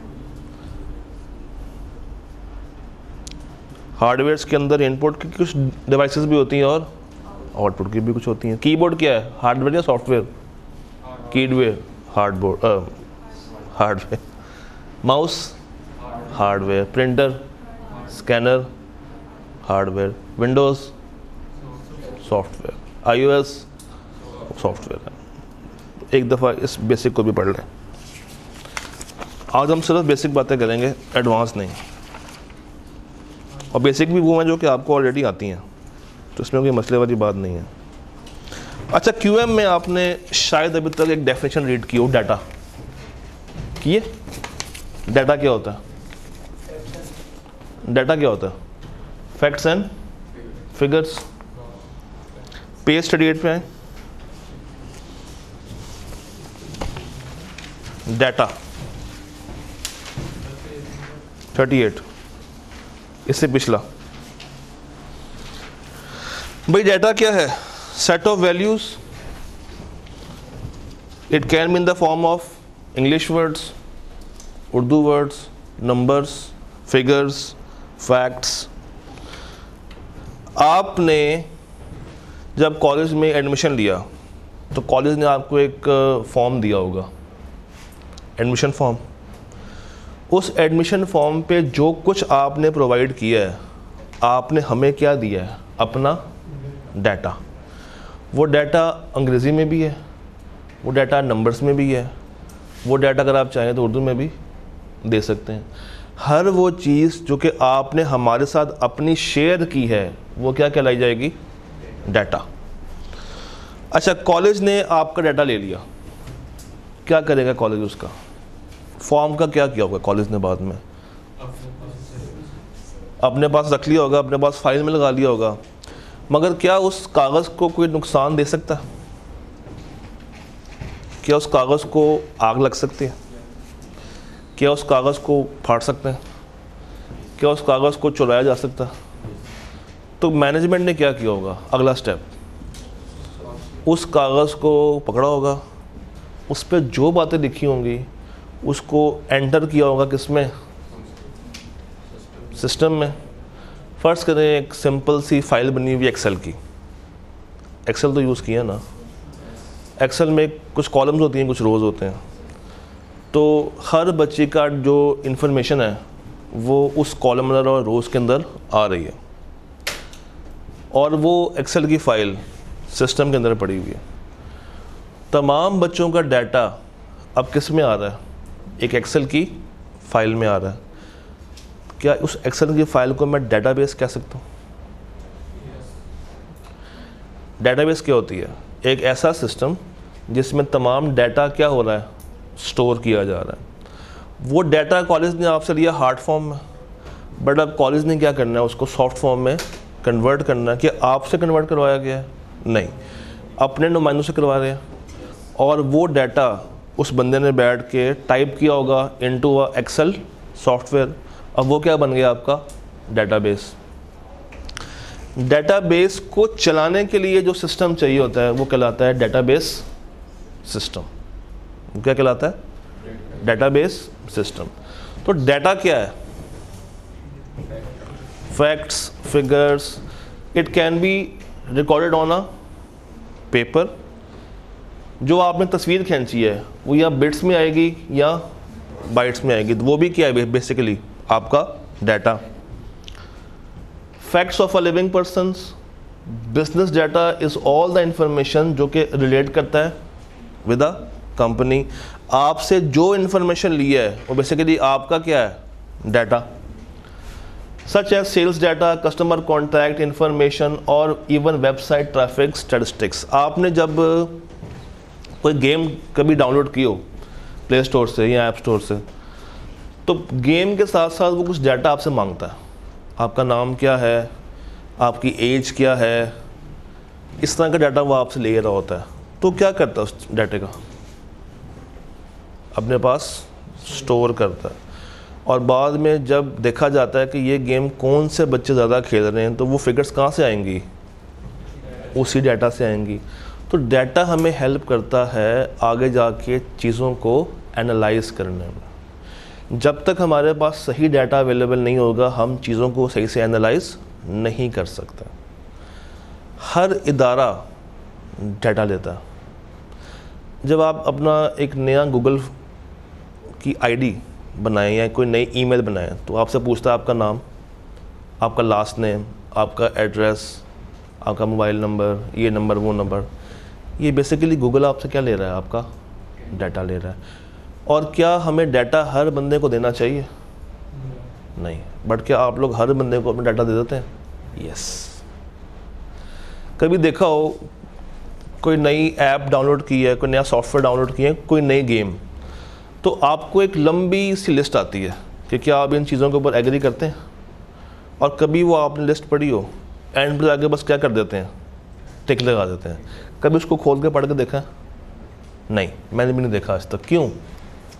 हार्डवेयर्स के अंदर इनपुट की कुछ डिवाइसेस भी होती हैं और आउटपुट की भी कुछ होती हैं। कीबोर्ड क्या है? हार्डवेयर या software? Keyboard hardware. Mouse hardware. Printer, scanner hardware. Windows software. iOS software है। एक दफ़ा इस बेसिक को भी पढ़ लें। आज हम सिर्फ बेसिक बातें करेंगे, एडवांस नहीं। और बेसिक भी वो हैं जो कि आपको ऑलरेडी आती हैं, तो इसमें कोई मसले वाली बात नहीं है। अच्छा, QM में आपने शायद अभी तक एक डेफिनेशन रीड की हो, डाटा की है। डाटा क्या होता है? डाटा क्या होता है? Facts and figures. पेज 38 पे आए। डाटा 38, इससे पिछला। भाई डाटा क्या है? Set of values. It can be in the form of English words, Urdu words, numbers, figures, facts. आपने जब कॉलेज में एडमिशन लिया तो कॉलेज ने आपको एक फॉर्म दिया होगा, एडमिशन फॉर्म। उस एडमिशन फॉर्म पे जो कुछ आपने प्रोवाइड किया है, आपने हमें क्या दिया है? अपना डाटा। वो डाटा अंग्रेज़ी में भी है, वो डाटा नंबर्स में भी है, वो डाटा अगर आप चाहें तो उर्दू में भी दे सकते हैं। हर वो चीज़ जो कि आपने हमारे साथ अपनी शेयर की है वो क्या कहलाई जाएगी? डाटा। अच्छा, कॉलेज ने आपका डाटा ले लिया, क्या करेगा कॉलेज? उसका फॉर्म का क्या किया होगा कॉलेज ने? बाद में अपने पास रख लिया होगा, अपने पास फाइल में लगा लिया होगा। मगर क्या उस कागज़ को कोई नुकसान दे सकता है? क्या उस कागज़ को आग लग सकती है? क्या उस कागज़ को फाड़ सकते हैं? क्या उस कागज़ को चुराया जा सकता है? तो मैनेजमेंट ने क्या किया होगा? अगला स्टेप, उस कागज़ को पकड़ा होगा, उस पर जो बातें लिखी होंगी उसको एंटर किया होगा किसमें? सिस्टम में। फ़र्ज़ करें एक सिंपल सी फाइल बनी हुई एक्सेल की। एक्सेल तो यूज़ किया ना। एक्सेल में कुछ कॉलम्स होती हैं, कुछ रोज़ होते हैं। तो हर बच्चे का जो इन्फॉर्मेशन है वो उस कॉलमनर और रोज़ के अंदर आ रही है, और वो एक्सेल की फ़ाइल सिस्टम के अंदर पड़ी हुई है। तमाम बच्चों का डाटा अब किस में आ रहा है? एक एक्सेल की फ़ाइल में आ रहा है। क्या उस एक्सेल की फ़ाइल को मैं डेटाबेस कह सकता हूँ? डेटाबेस क्या होती है? एक ऐसा सिस्टम जिसमें तमाम डाटा क्या हो रहा है? स्टोर किया जा रहा है। वो डाटा कॉलेज ने आपसे लिया हार्ड फॉर्म में, बट अब कॉलेज ने क्या करना है? उसको सॉफ्ट फॉर्म में कन्वर्ट करना है। कि आपसे कन्वर्ट करवाया गया है? नहीं, अपने नुमाइंदों से करवा रहे हैं। और वो डाटा उस बंदे ने बैठ के टाइप किया होगा इनटू अ एक्सेल सॉफ्टवेयर। अब वो क्या बन गया? आपका डाटाबेस। डाटाबेस को चलाने के लिए जो सिस्टम चाहिए होता है वो कहलाता है डाटाबेस सिस्टम। क्या कहलाता है? Database system. तो डाटा क्या है? Facts, figures. It can be recorded on a paper. जो आपने तस्वीर खींची है वो या बिट्स में आएगी या बाइट्स में आएगी, तो वो भी क्या है? बेसिकली आपका data. Facts of a living persons. Business data is all the information जो कि रिलेट करता है विद अ कंपनी। आपसे जो इन्फॉर्मेशन लिया है वो बेसिकली आपका क्या है? Data. Such as sales data, customer contact information और इवन वेबसाइट ट्रैफिक स्टैटिस्टिक्स। आपने जब कोई गेम कभी डाउनलोड की हो प्ले स्टोर से या ऐप स्टोर से, तो गेम के साथ साथ वो कुछ डाटा आपसे मांगता है। आपका नाम क्या है, आपकी एज क्या है, इस तरह का डाटा वो आपसे ले रहा होता है, तो क्या करता है उस डाटे का? अपने पास स्टोर करता है, और बाद में जब देखा जाता है कि ये गेम कौन से बच्चे ज़्यादा खेल रहे हैं, तो वो फिगर्स कहाँ से आएंगी? उसी डाटा से आएंगी। तो डाटा हमें हेल्प करता है आगे जाके चीज़ों को एनालाइज करने में। जब तक हमारे पास सही डाटा अवेलेबल नहीं होगा, हम चीज़ों को सही से एनालाइज नहीं कर सकते। हर इदारा डाटा लेता है। जब आप अपना एक नया गूगल की आईडी बनाएं या कोई नई ईमेल बनाएं, तो आपसे पूछता है आपका नाम, आपका लास्ट नेम, आपका एड्रेस, आपका मोबाइल नंबर, ये नंबर, वो नंबर। ये बेसिकली गूगल आपसे क्या ले रहा है? आपका डाटा ले रहा है। और क्या हमें डाटा हर बंदे को देना चाहिए? नहीं। बट क्या आप लोग हर बंदे को अपना डाटा दे देते हैं? यस। कभी देखा हो कोई नई ऐप डाउनलोड की है, कोई नया सॉफ्टवेयर डाउनलोड किया है, कोई नई गेम, तो आपको एक लंबी सी लिस्ट आती है कि क्या आप इन चीज़ों के ऊपर एग्री करते हैं। और कभी वो आपने लिस्ट पढ़ी हो, एंड पर जाके बस क्या कर देते हैं? टिक लगा देते हैं। कभी उसको खोल के पढ़ के देखा? नहीं, मैंने भी नहीं देखा आज तक। क्यों?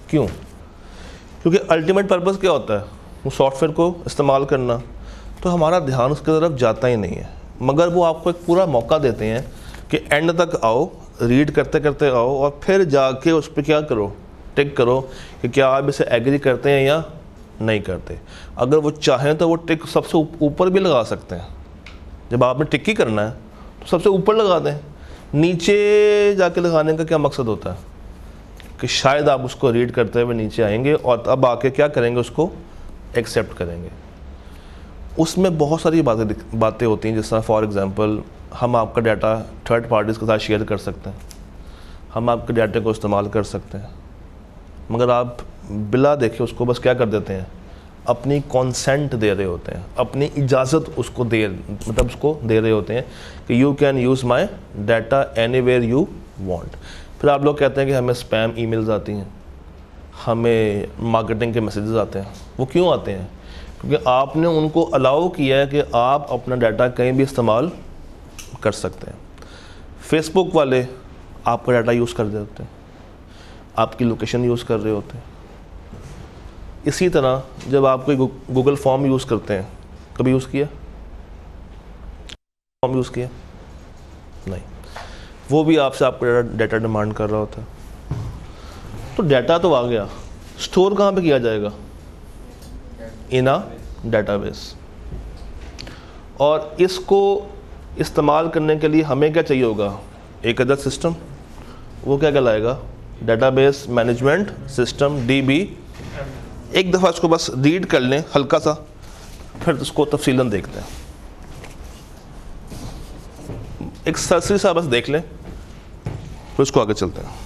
क्योंकि अल्टीमेट पर्पस क्या होता है? वो सॉफ्टवेयर को इस्तेमाल करना। तो हमारा ध्यान उसकी तरफ जाता ही नहीं है। मगर वो आपको एक पूरा मौका देते हैं कि एंड तक आओ, रीड करते करते आओ, और फिर जाके उस पर क्या करो? टिक करो कि क्या आप इसे एग्री करते हैं या नहीं करते। अगर वो चाहें तो वो टिक सबसे ऊपर भी लगा सकते हैं। जब आपने टिक ही करना है तो सबसे ऊपर लगा दें। नीचे जाके लगाने का क्या मकसद होता है? कि शायद आप उसको रीड करते हुए नीचे आएंगे और तब आके क्या करेंगे? उसको एक्सेप्ट करेंगे। उसमें बहुत सारी बातें होती हैं, जिस तरह फॉर एग्ज़ाम्पल हम आपका डाटा थर्ड पार्टीज़ के साथ शेयर कर सकते हैं, हम आपके डाटे को इस्तेमाल कर सकते हैं, मगर आप बिला देखे उसको बस क्या कर देते हैं? अपनी कॉन्सेंट दे रहे होते हैं, अपनी इजाज़त उसको उसको दे रहे होते हैं कि you can use my data anywhere you want. फिर आप लोग कहते हैं कि हमें स्पैम ईमेल्स आती हैं, हमें मार्केटिंग के मैसेजेस आते हैं। वो क्यों आते हैं? क्योंकि आपने उनको अलाउ किया है कि आप अपना डाटा कहीं भी इस्तेमाल कर सकते हैं। फेसबुक वाले आपका डाटा यूज़ कर देते हैं, आपकी लोकेशन यूज़ कर रहे होते हैं। इसी तरह जब आप कोई गूगल फॉर्म यूज़ करते हैं, कभी यूज़ किया? फॉर्म यूज़ किया? नहीं। वो भी आपसे आपका डाटा डिमांड कर रहा होता है। तो डाटा तो आ गया, स्टोर कहाँ पे किया जाएगा? इन अ डाटाबेस। और इसको इस्तेमाल करने के लिए हमें क्या चाहिए होगा? एक अदर सिस्टम। वो क्या कहलाएगा? Database management system, DB। एक दफ़ा इसको बस रीड कर लें हल्का सा, फिर उसको तफसीलन देखते हैं। एक सरसरी सा बस देख लें, फिर उसको आगे चलते हैं।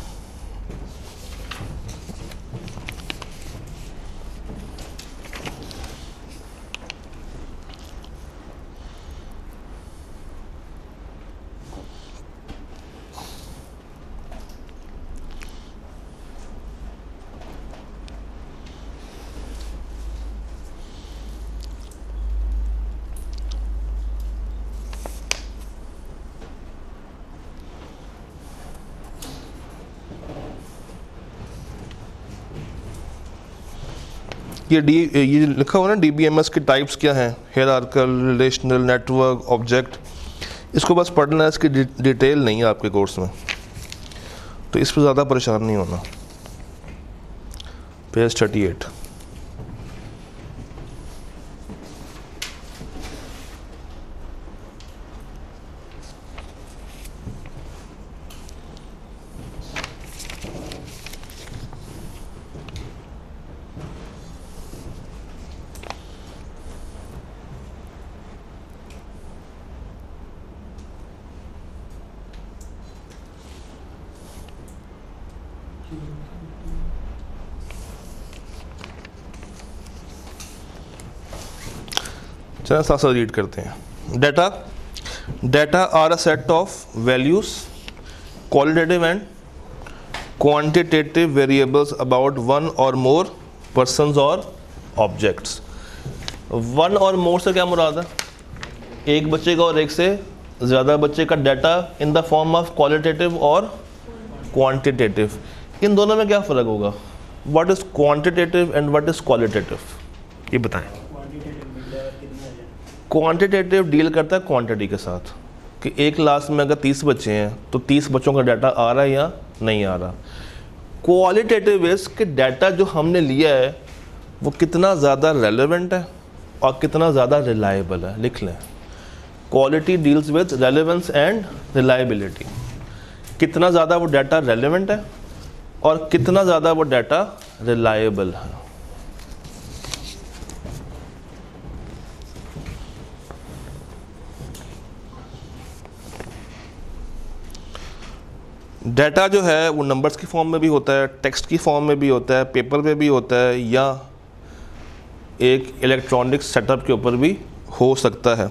ये लिखा हुआ ना DBMS के टाइप्स क्या हैं? Hierarchical, relational, network, object. इसको बस पढ़ना है, इसकी डिटेल नहीं है आपके कोर्स में, तो इस पर ज़्यादा परेशान नहीं होना। पेज 38। चलिए साथ साथ रीड करते हैं। Data are a set of values, qualitative and quantitative variables about one or more persons or objects. One or more से क्या मुराद है? एक बच्चे का और एक से ज़्यादा बच्चे का data in the form of qualitative और क्वांटिटेटिव। इन दोनों में क्या फ़र्क होगा? What is quantitative and what is qualitative, ये बताएं। क्वांटिटेटिव डील करता है क्वांटिटी के साथ, कि एक क्लास में अगर 30 बच्चे हैं तो 30 बच्चों का डाटा आ रहा है या नहीं आ रहा। क्वालिटेटिव इज़ कि डाटा जो हमने लिया है वो कितना ज़्यादा रेलेवेंट है और कितना ज़्यादा रिलायबल है। लिख लें, quality deals with relevance and reliability. कितना ज़्यादा वो डाटा रेलेवेंट है और कितना ज़्यादा वो डाटा रिलायबल है। डाटा जो है वो नंबर्स की फॉर्म में भी होता है, टेक्स्ट की फॉर्म में भी होता है, पेपर पे भी होता है, या एक इलेक्ट्रॉनिक सेटअप के ऊपर भी हो सकता है।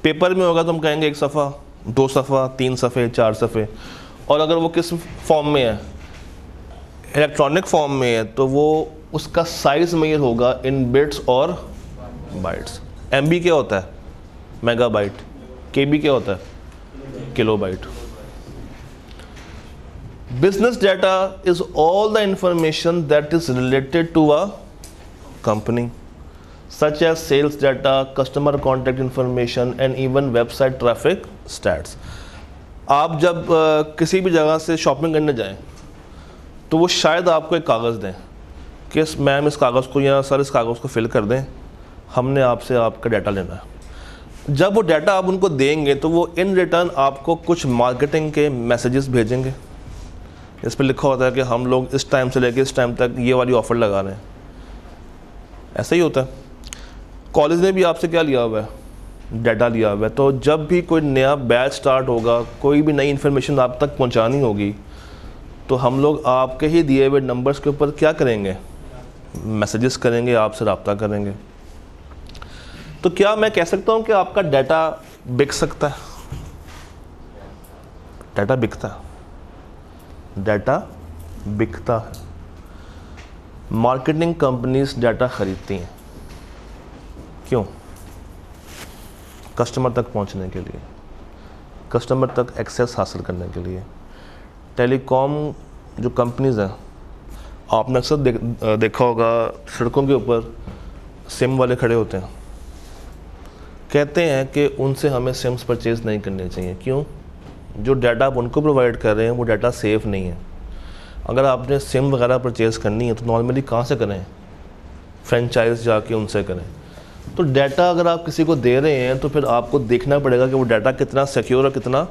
पेपर में होगा तो हम कहेंगे 1 सफ़ा, 2 सफ़ा, 3 सफ़े, 4 सफ़े। और अगर वो किस फॉर्म में है, इलेक्ट्रॉनिक फॉर्म में है, तो वो उसका साइज़ मेजर होगा इन बिट्स और बाइट्स। MB क्या होता है? मेगाबाइट। KB क्या होता है? Kilobyte. Business data is all the information that is related to a company, such as sales data, customer contact information, and even website traffic stats. आप जब किसी भी जगह से शॉपिंग करने जाएं तो वो शायद आपको एक कागज़ दें कि मैम इस कागज़ को या सर इस कागज़ को फिल कर दें, हमने आपसे आपका डाटा लेना है। जब वो डाटा आप उनको देंगे तो वो इन रिटर्न आपको कुछ मार्केटिंग के मैसेजेस भेजेंगे। इस पर लिखा होता है कि हम लोग इस टाइम से लेकर इस टाइम तक ये वाली ऑफ़र लगा रहे हैं। ऐसा ही होता है। कॉलेज ने भी आपसे क्या लिया हुआ है? डाटा लिया हुआ है। तो जब भी कोई नया बैच स्टार्ट होगा, कोई भी नई इन्फॉर्मेशन आप तक पहुंचानी होगी, तो हम लोग आपके ही दिए हुए नंबर्स के ऊपर क्या करेंगे? मैसेजेस करेंगे, आपसे रब्ता करेंगे। तो क्या मैं कह सकता हूँ कि आपका डाटा बिक सकता है? डाटा बिकता है, डाटा बिकता है। मार्केटिंग कंपनीज डाटा खरीदती हैं। क्यों? कस्टमर तक पहुंचने के लिए, कस्टमर तक एक्सेस हासिल करने के लिए। टेलीकॉम जो कंपनीज हैं, आपने अक्सर देखा होगा सड़कों के ऊपर सिम वाले खड़े होते हैं, कहते हैं कि उनसे हमें सिम्स परचेज़ नहीं करने चाहिए। क्यों? जो डाटा आप उनको प्रोवाइड कर रहे हैं वो डाटा सेफ़ नहीं है। अगर आपने सिम वगैरह परचेज़ करनी है तो नॉर्मली कहाँ से करें? फ्रेंचाइज जाके उनसे करें। तो डाटा अगर आप किसी को दे रहे हैं तो फिर आपको देखना पड़ेगा कि वो डाटा कितना सिक्योर और कितना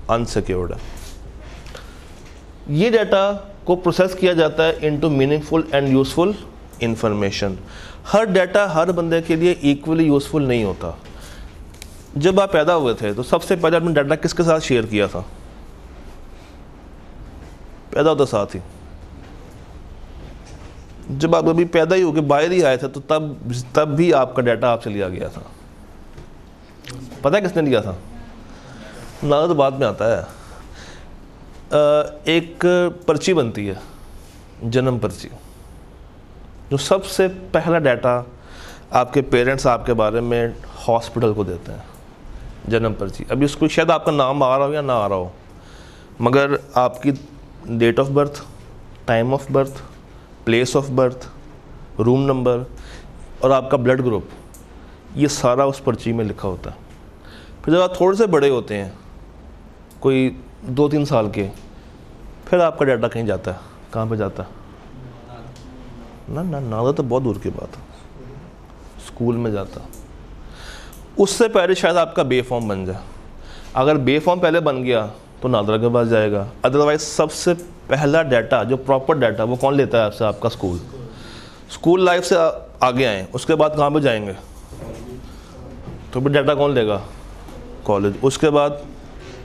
अनसिक्योर्ड है। ये डाटा को प्रोसेस किया जाता है into meaningful and useful information. हर डाटा हर बंदे के लिए इक्वली यूज़फुल नहीं होता। जब आप पैदा हुए थे तो सबसे पहले आपने डाटा किसके साथ शेयर किया था? पैदा होता साथ ही। जब आप अभी पैदा ही होकर बाहर ही आए थे तो तब भी आपका डाटा आपसे लिया गया था। पता है किसने लिया था? ना तो बाद में आता है। एक पर्ची बनती है, जन्म पर्ची, जो सबसे पहला डाटा आपके पेरेंट्स आपके बारे में हॉस्पिटल को देते हैं। जन्म पर्ची। अभी उसको शायद आपका नाम आ रहा हो या ना आ रहा हो, मगर आपकी date of birth, time of birth, place of birth, room number और आपका ब्लड ग्रुप, ये सारा उस पर्ची में लिखा होता है। फिर जब आप थोड़े से बड़े होते हैं, कोई 2-3 साल के, फिर आपका डाटा कहीं जाता है। कहाँ पे जाता है? नादा तो बहुत दूर की बात है, स्कूल में जाता। उससे पहले शायद आपका बे फॉर्म बन जाए। अगर बे फॉर्म पहले बन गया तो नादरा के पास जाएगा। अदरवाइज सबसे पहला डाटा, जो प्रॉपर डाटा, वो कौन लेता है आपसे? आपका स्कूल। स्कूल लाइफ से आगे आए, उसके बाद कहाँ पे जाएंगे? तो फिर डाटा कौन लेगा? कॉलेज। उसके बाद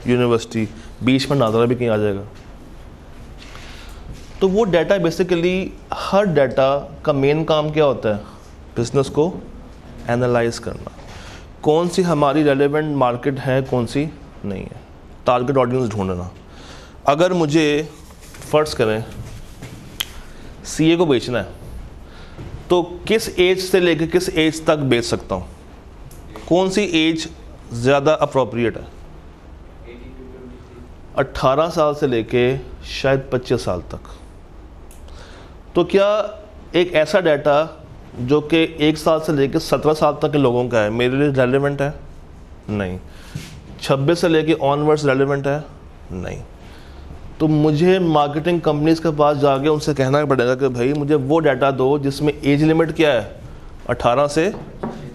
यूनिवर्सिटी, बीच में नादरा भी कहीं आ जाएगा। तो वो डाटा बेसिकली, हर डाटा का मेन काम क्या होता है? बिजनेस को एनालाइज करना, कौन सी हमारी रेलेवेंट मार्केट है, कौन सी नहीं है, टारगेट ऑडियंस ढूंढना। अगर मुझे फ़र्ज़ करें CA को बेचना है तो किस एज से लेकर किस एज तक बेच सकता हूँ? कौन सी एज ज़्यादा अप्रोप्रिएट है? 18 साल से लेके शायद 25 साल तक। तो क्या एक ऐसा डाटा जो कि 1 साल से लेके 17 साल तक के लोगों का है मेरे लिए रेलेवेंट है? नहीं। 26 से लेके ऑनवर्ड्स रेलेवेंट है? नहीं। तो मुझे मार्केटिंग कंपनीज के पास जाके उनसे कहना पड़ेगा कि भाई मुझे वो डाटा दो जिसमें एज लिमिट क्या है 18 से,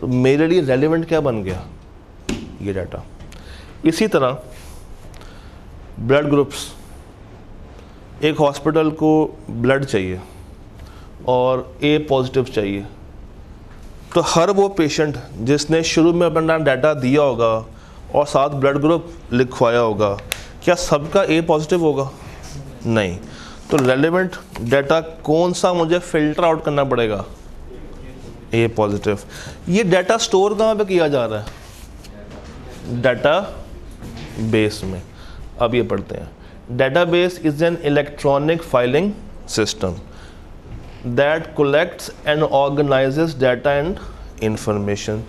तो मेरे लिए रेलेवेंट क्या बन गया ये डाटा। इसी तरह ब्लड ग्रुप्स, एक हॉस्पिटल को ब्लड चाहिए और ए पॉजिटिव चाहिए, तो हर वो पेशेंट जिसने शुरू में अपना डाटा दिया होगा और साथ ब्लड ग्रुप लिखवाया होगा, क्या सबका ए पॉजिटिव होगा? नहीं। तो रेलेवेंट डाटा कौन सा मुझे फिल्टर आउट करना पड़ेगा? ए पॉजिटिव। ये डाटा स्टोर कहाँ पे किया जा रहा है? डाटा बेस में। अब ये पढ़ते हैं। Database is an electronic filing system that collects and organises data and information.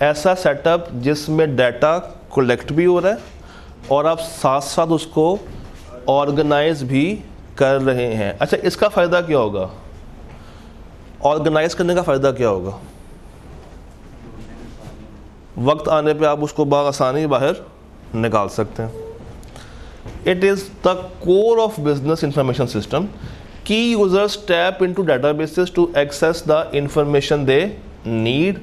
ऐसा सेटअप जिसमें डाटा कलेक्ट भी हो रहा है और आप साथ साथ उसको ऑर्गेनाइज भी कर रहे हैं। अच्छा, इसका फ़ायदा क्या होगा? ऑर्गेनाइज करने का फ़ायदा क्या होगा? वक्त आने पे आप उसको आसानी बाहर निकाल सकते हैं। It is the core of business information system. की users tap into databases to access the information they need,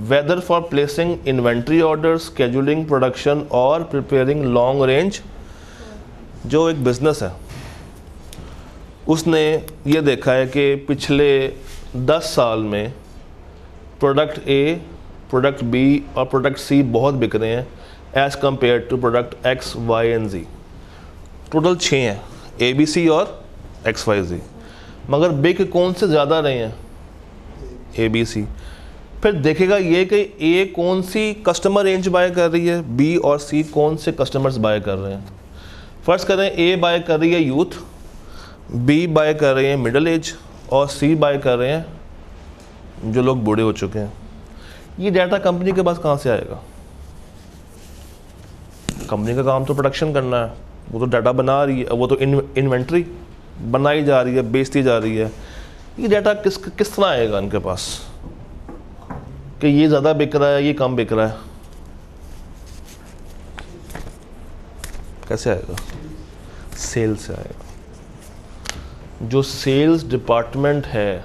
whether for placing inventory orders, scheduling production or preparing long range। जो एक बिजनेस है उसने ये देखा है कि पिछले 10 साल में प्रोडक्ट ए, प्रोडक्ट बी और प्रोडक्ट सी बहुत बिक रहे हैं as compared to product X, Y and Z. Total 6 हैं, ए, बी, सी और एक्स, वाई, जी। मगर बिक कौन से ज़्यादा रहे हैं? ए, बी, सी। फिर देखेगा ये कि ए कौन सी कस्टमर रेंज बाय कर रही है, बी और सी कौन से कस्टमर्स बाय कर रहे हैं। फर्स्ट करें, ए बाय कर रही है यूथ, बी बाय कर रहे हैं मिडिल एज और सी बाय कर रहे हैं जो लोग बूढ़े हो चुके हैं। ये डाटा कंपनी के पास कहाँ से आएगा? कंपनी का काम तो प्रोडक्शन करना है, वो तो डाटा बना रही है, वो तो इन्वेंट्री बनाई जा रही है, बेचती जा रही है। ये डाटा किस तरह आएगा इनके पास कि ये ज़्यादा बिक रहा है, ये कम बिक रहा है? कैसे आएगा? सेल्स से आएगा। जो सेल्स डिपार्टमेंट है,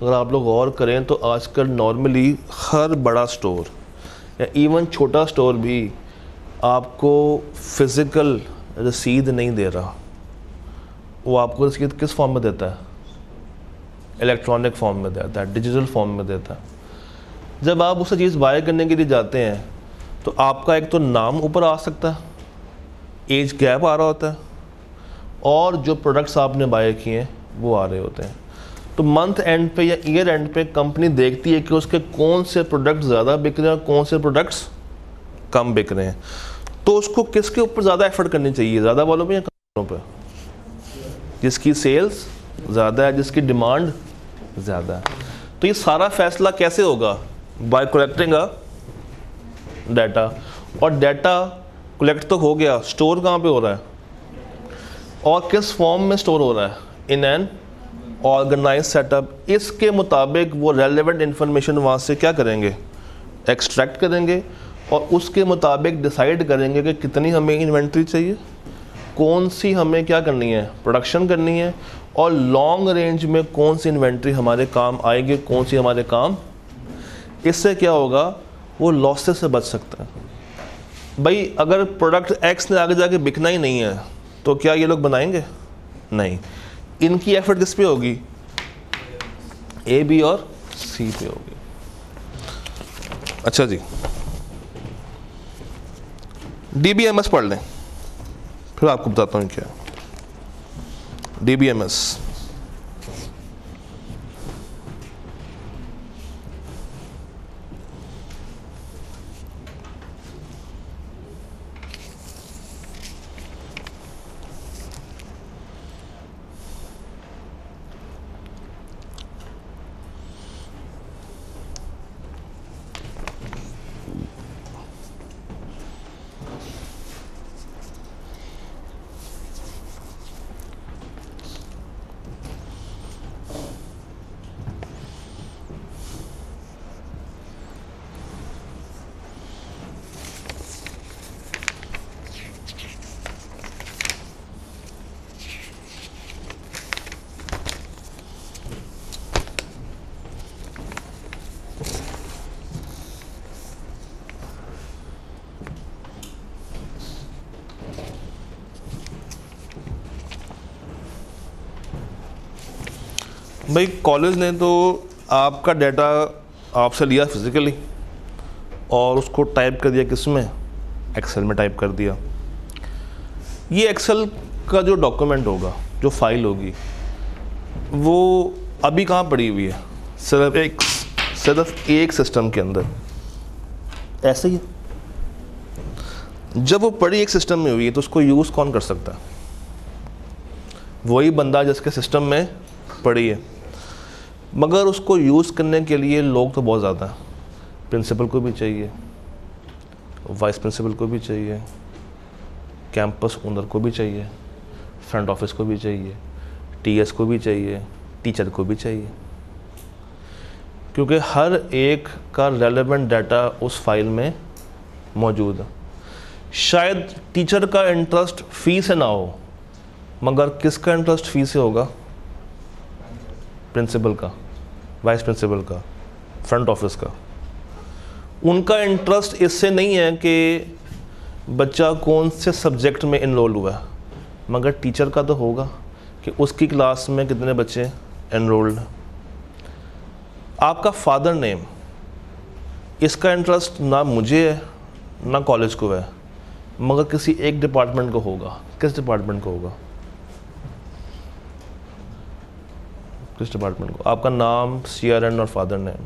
अगर आप लोग गौर करें तो आजकल नॉर्मली हर बड़ा स्टोर या इवन छोटा स्टोर भी आपको फिज़िकल रसीद नहीं दे रहा। वो आपको रसीद किस फॉर्म में देता है? इलेक्ट्रॉनिक फॉर्म में देता है, डिजिटल फॉर्म में देता है। जब आप उसे चीज़ बाय करने के लिए जाते हैं तो आपका एक तो नाम ऊपर आ सकता है, एज गैप आ रहा होता है, और जो प्रोडक्ट्स आपने बाय किए हैं वो आ रहे होते हैं। तो मंथ एंड पे या ईयर एंड पे कंपनी देखती है कि उसके कौन से प्रोडक्ट ज़्यादा बिक रहे हैं और कौन से प्रोडक्ट्स कम बिक रहे हैं। तो उसको किसके ऊपर ज़्यादा एफर्ट करनी चाहिए, ज़्यादा वालों पे या कम वालों पे? जिसकी सेल्स ज़्यादा है, जिसकी डिमांड ज़्यादा है। तो ये सारा फैसला कैसे होगा? बाय कलेक्टिंग अ डाटा। और डाटा कलेक्ट तो हो गया, स्टोर कहाँ पे हो रहा है और किस फॉर्म में स्टोर हो रहा है? In an organise setup. इसके मुताबिक वो रेलेवेंट इंफॉर्मेशन वहाँ से क्या करेंगे? एक्सट्रैक्ट करेंगे और उसके मुताबिक डिसाइड करेंगे कि कितनी हमें इन्वेंट्री चाहिए, कौन सी हमें क्या करनी है, प्रोडक्शन करनी है, और लॉन्ग रेंज में कौन सी इन्वेंट्री हमारे काम आएगी, कौन सी हमारे काम। इससे क्या होगा? वो लॉसेस से बच सकता है। भाई अगर प्रोडक्ट एक्स ने आगे जाके बिकना ही नहीं है तो क्या ये लोग बनाएंगे? नहीं। इनकी एफर्ट किस पे होगी? ए, बी और सी पे होगी। अच्छा जी, DBMS पढ़ लें, फिर आपको बताता हूँ क्या DBMS। भाई कॉलेज ने तो आपका डाटा आपसे लिया फिज़िकली और उसको टाइप कर दिया किस में, एक्सेल में टाइप कर दिया। ये एक्सेल का जो डॉक्यूमेंट होगा, जो फाइल होगी, वो अभी कहाँ पड़ी हुई है, सिर्फ एक सिस्टम के अंदर। ऐसे ही जब वो पड़ी एक सिस्टम में हुई है तो उसको यूज़ कौन कर सकता है? वही बंदा जिसके सिस्टम में पड़ी है। मगर उसको यूज़ करने के लिए लोग तो बहुत ज़्यादा हैं। प्रिंसिपल को भी चाहिए, वाइस प्रिंसिपल को भी चाहिए, कैंपस ओनर को भी चाहिए, फ्रंट ऑफिस को भी चाहिए, टीएस को भी चाहिए, टीचर को भी चाहिए, क्योंकि हर एक का रेलेवेंट डाटा उस फाइल में मौजूद है। शायद टीचर का इंटरेस्ट फ़ी से ना हो, मगर किसका इंटरेस्ट फ़ी से होगा? प्रिंसिपल का, वाइस प्रिंसिपल का, फ्रंट ऑफिस का। उनका इंटरेस्ट इससे नहीं है कि बच्चा कौन से सब्जेक्ट में इनरोल हुआ है, मगर टीचर का तो होगा कि उसकी क्लास में कितने बच्चे एनरोल्ड हैं। आपका फादर नेम, इसका इंटरेस्ट ना मुझे है ना कॉलेज को है, मगर किसी एक डिपार्टमेंट को होगा। किस डिपार्टमेंट को होगा? किस डिपार्टमेंट को? आपका नाम, CRN और फादर नेम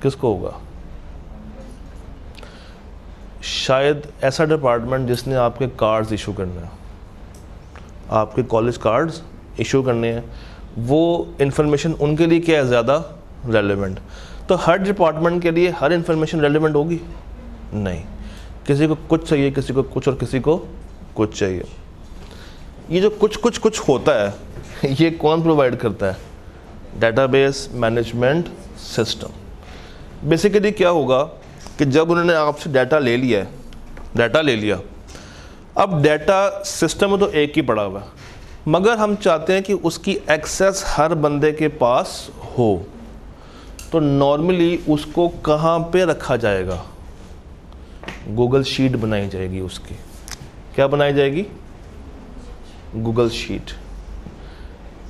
किसको होगा? शायद ऐसा डिपार्टमेंट जिसने आपके कार्ड्स इशू करने हैं, आपके कॉलेज कार्ड्स इशू करने हैं, वो इन्फॉर्मेशन उनके लिए क्या है ज़्यादा रेलेवेंट। तो हर डिपार्टमेंट के लिए हर इन्फॉर्मेशन रेलेवेंट होगी? नहीं, किसी को कुछ चाहिए, किसी को कुछ और किसी को कुछ चाहिए। ये जो कुछ होता है ये कौन प्रोवाइड करता है? Database management system. बेसिकली क्या होगा कि जब उन्होंने आपसे डाटा ले लिया, अब डाटा सिस्टम में तो एक ही पड़ा हुआ है, मगर हम चाहते हैं कि उसकी एक्सेस हर बंदे के पास हो, तो नॉर्मली उसको कहाँ पे रखा जाएगा? गूगल शीट बनाई जाएगी उसकी। क्या बनाई जाएगी? Google sheet.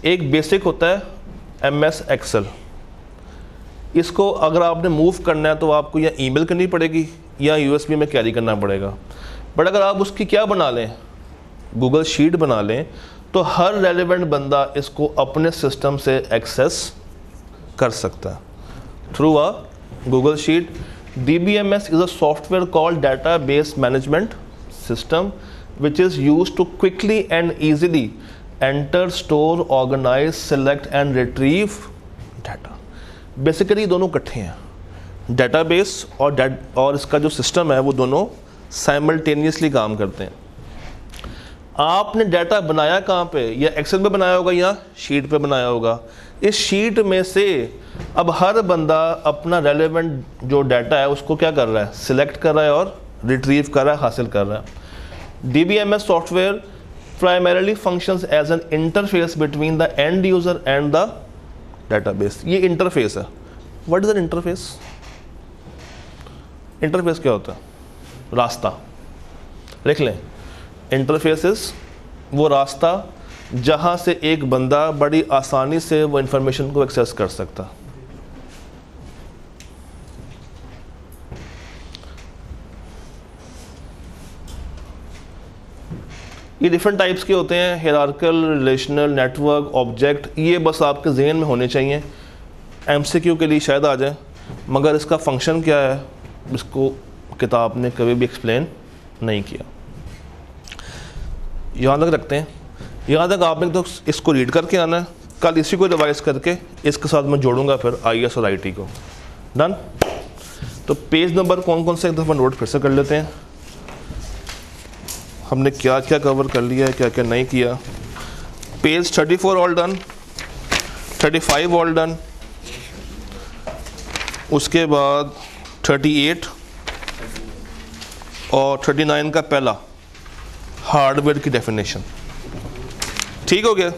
एक बेसिक होता है MS एक्सेल। इसको अगर आपने मूव करना है तो आपको या ईमेल करनी पड़ेगी या USB में कैरी करना पड़ेगा। बट अगर आप उसकी क्या बना लें, गूगल शीट बना लें, तो हर रेलेवेंट बंदा इसको अपने सिस्टम से एक्सेस कर सकता है through a Google sheet. DBMS is a software called database management system which is used to quickly and easily enter, store, organize, select and retrieve data। Basically दोनों इकट्ठे हैं। डेटाबेस और इसका जो सिस्टम है वो दोनों साइमल्टेनियसली काम करते हैं। आपने डाटा बनाया कहाँ पे? या एक्सेल पे बनाया होगा या शीट पे बनाया होगा। इस शीट में से अब हर बंदा अपना रेलेवेंट जो डाटा है उसको क्या कर रहा है? सिलेक्ट कर रहा है और रिट्रीव कर रहा है, हासिल कर रहा है। DBMS software primarily functions as an interface between the end user and the database. ये इंटरफेस है। What is an interface? Interface क्या होता है? रास्ता। लिख लें, इंटरफेस इज वो रास्ता जहां से एक बंदा बड़ी आसानी से वो इंफॉर्मेशन को एक्सेस कर सकता। ये डिफरेंट टाइप्स के होते हैं, हायरार्किकल, रिलेशनल, नेटवर्क, ऑब्जेक्ट। ये बस आपके जहन में होने चाहिए, MCQ के लिए शायद आ जाए, मगर इसका फंक्शन क्या है इसको किताब ने कभी भी एक्सप्लेन नहीं किया। यहाँ तक रखते हैं। यहाँ तक आपने तो इसको रीड करके आना है, कल इसी को रिवाइज करके इसके साथ मैं जोड़ूंगा फिर IS और IT को। डन। तो पेज नंबर कौन कौन से एक दफ़ा नोट फिर से कर लेते हैं, हमने क्या क्या कवर कर लिया है, क्या क्या नहीं किया। Page 34 all done, 35 all done, उसके बाद 38 और 39 का पहला हार्डवेयर की डेफिनेशन। ठीक हो गया।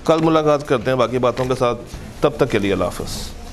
कल मुलाकात करते हैं बाकी बातों के साथ, तब तक के लिए अल्लाह हाफ़िज़।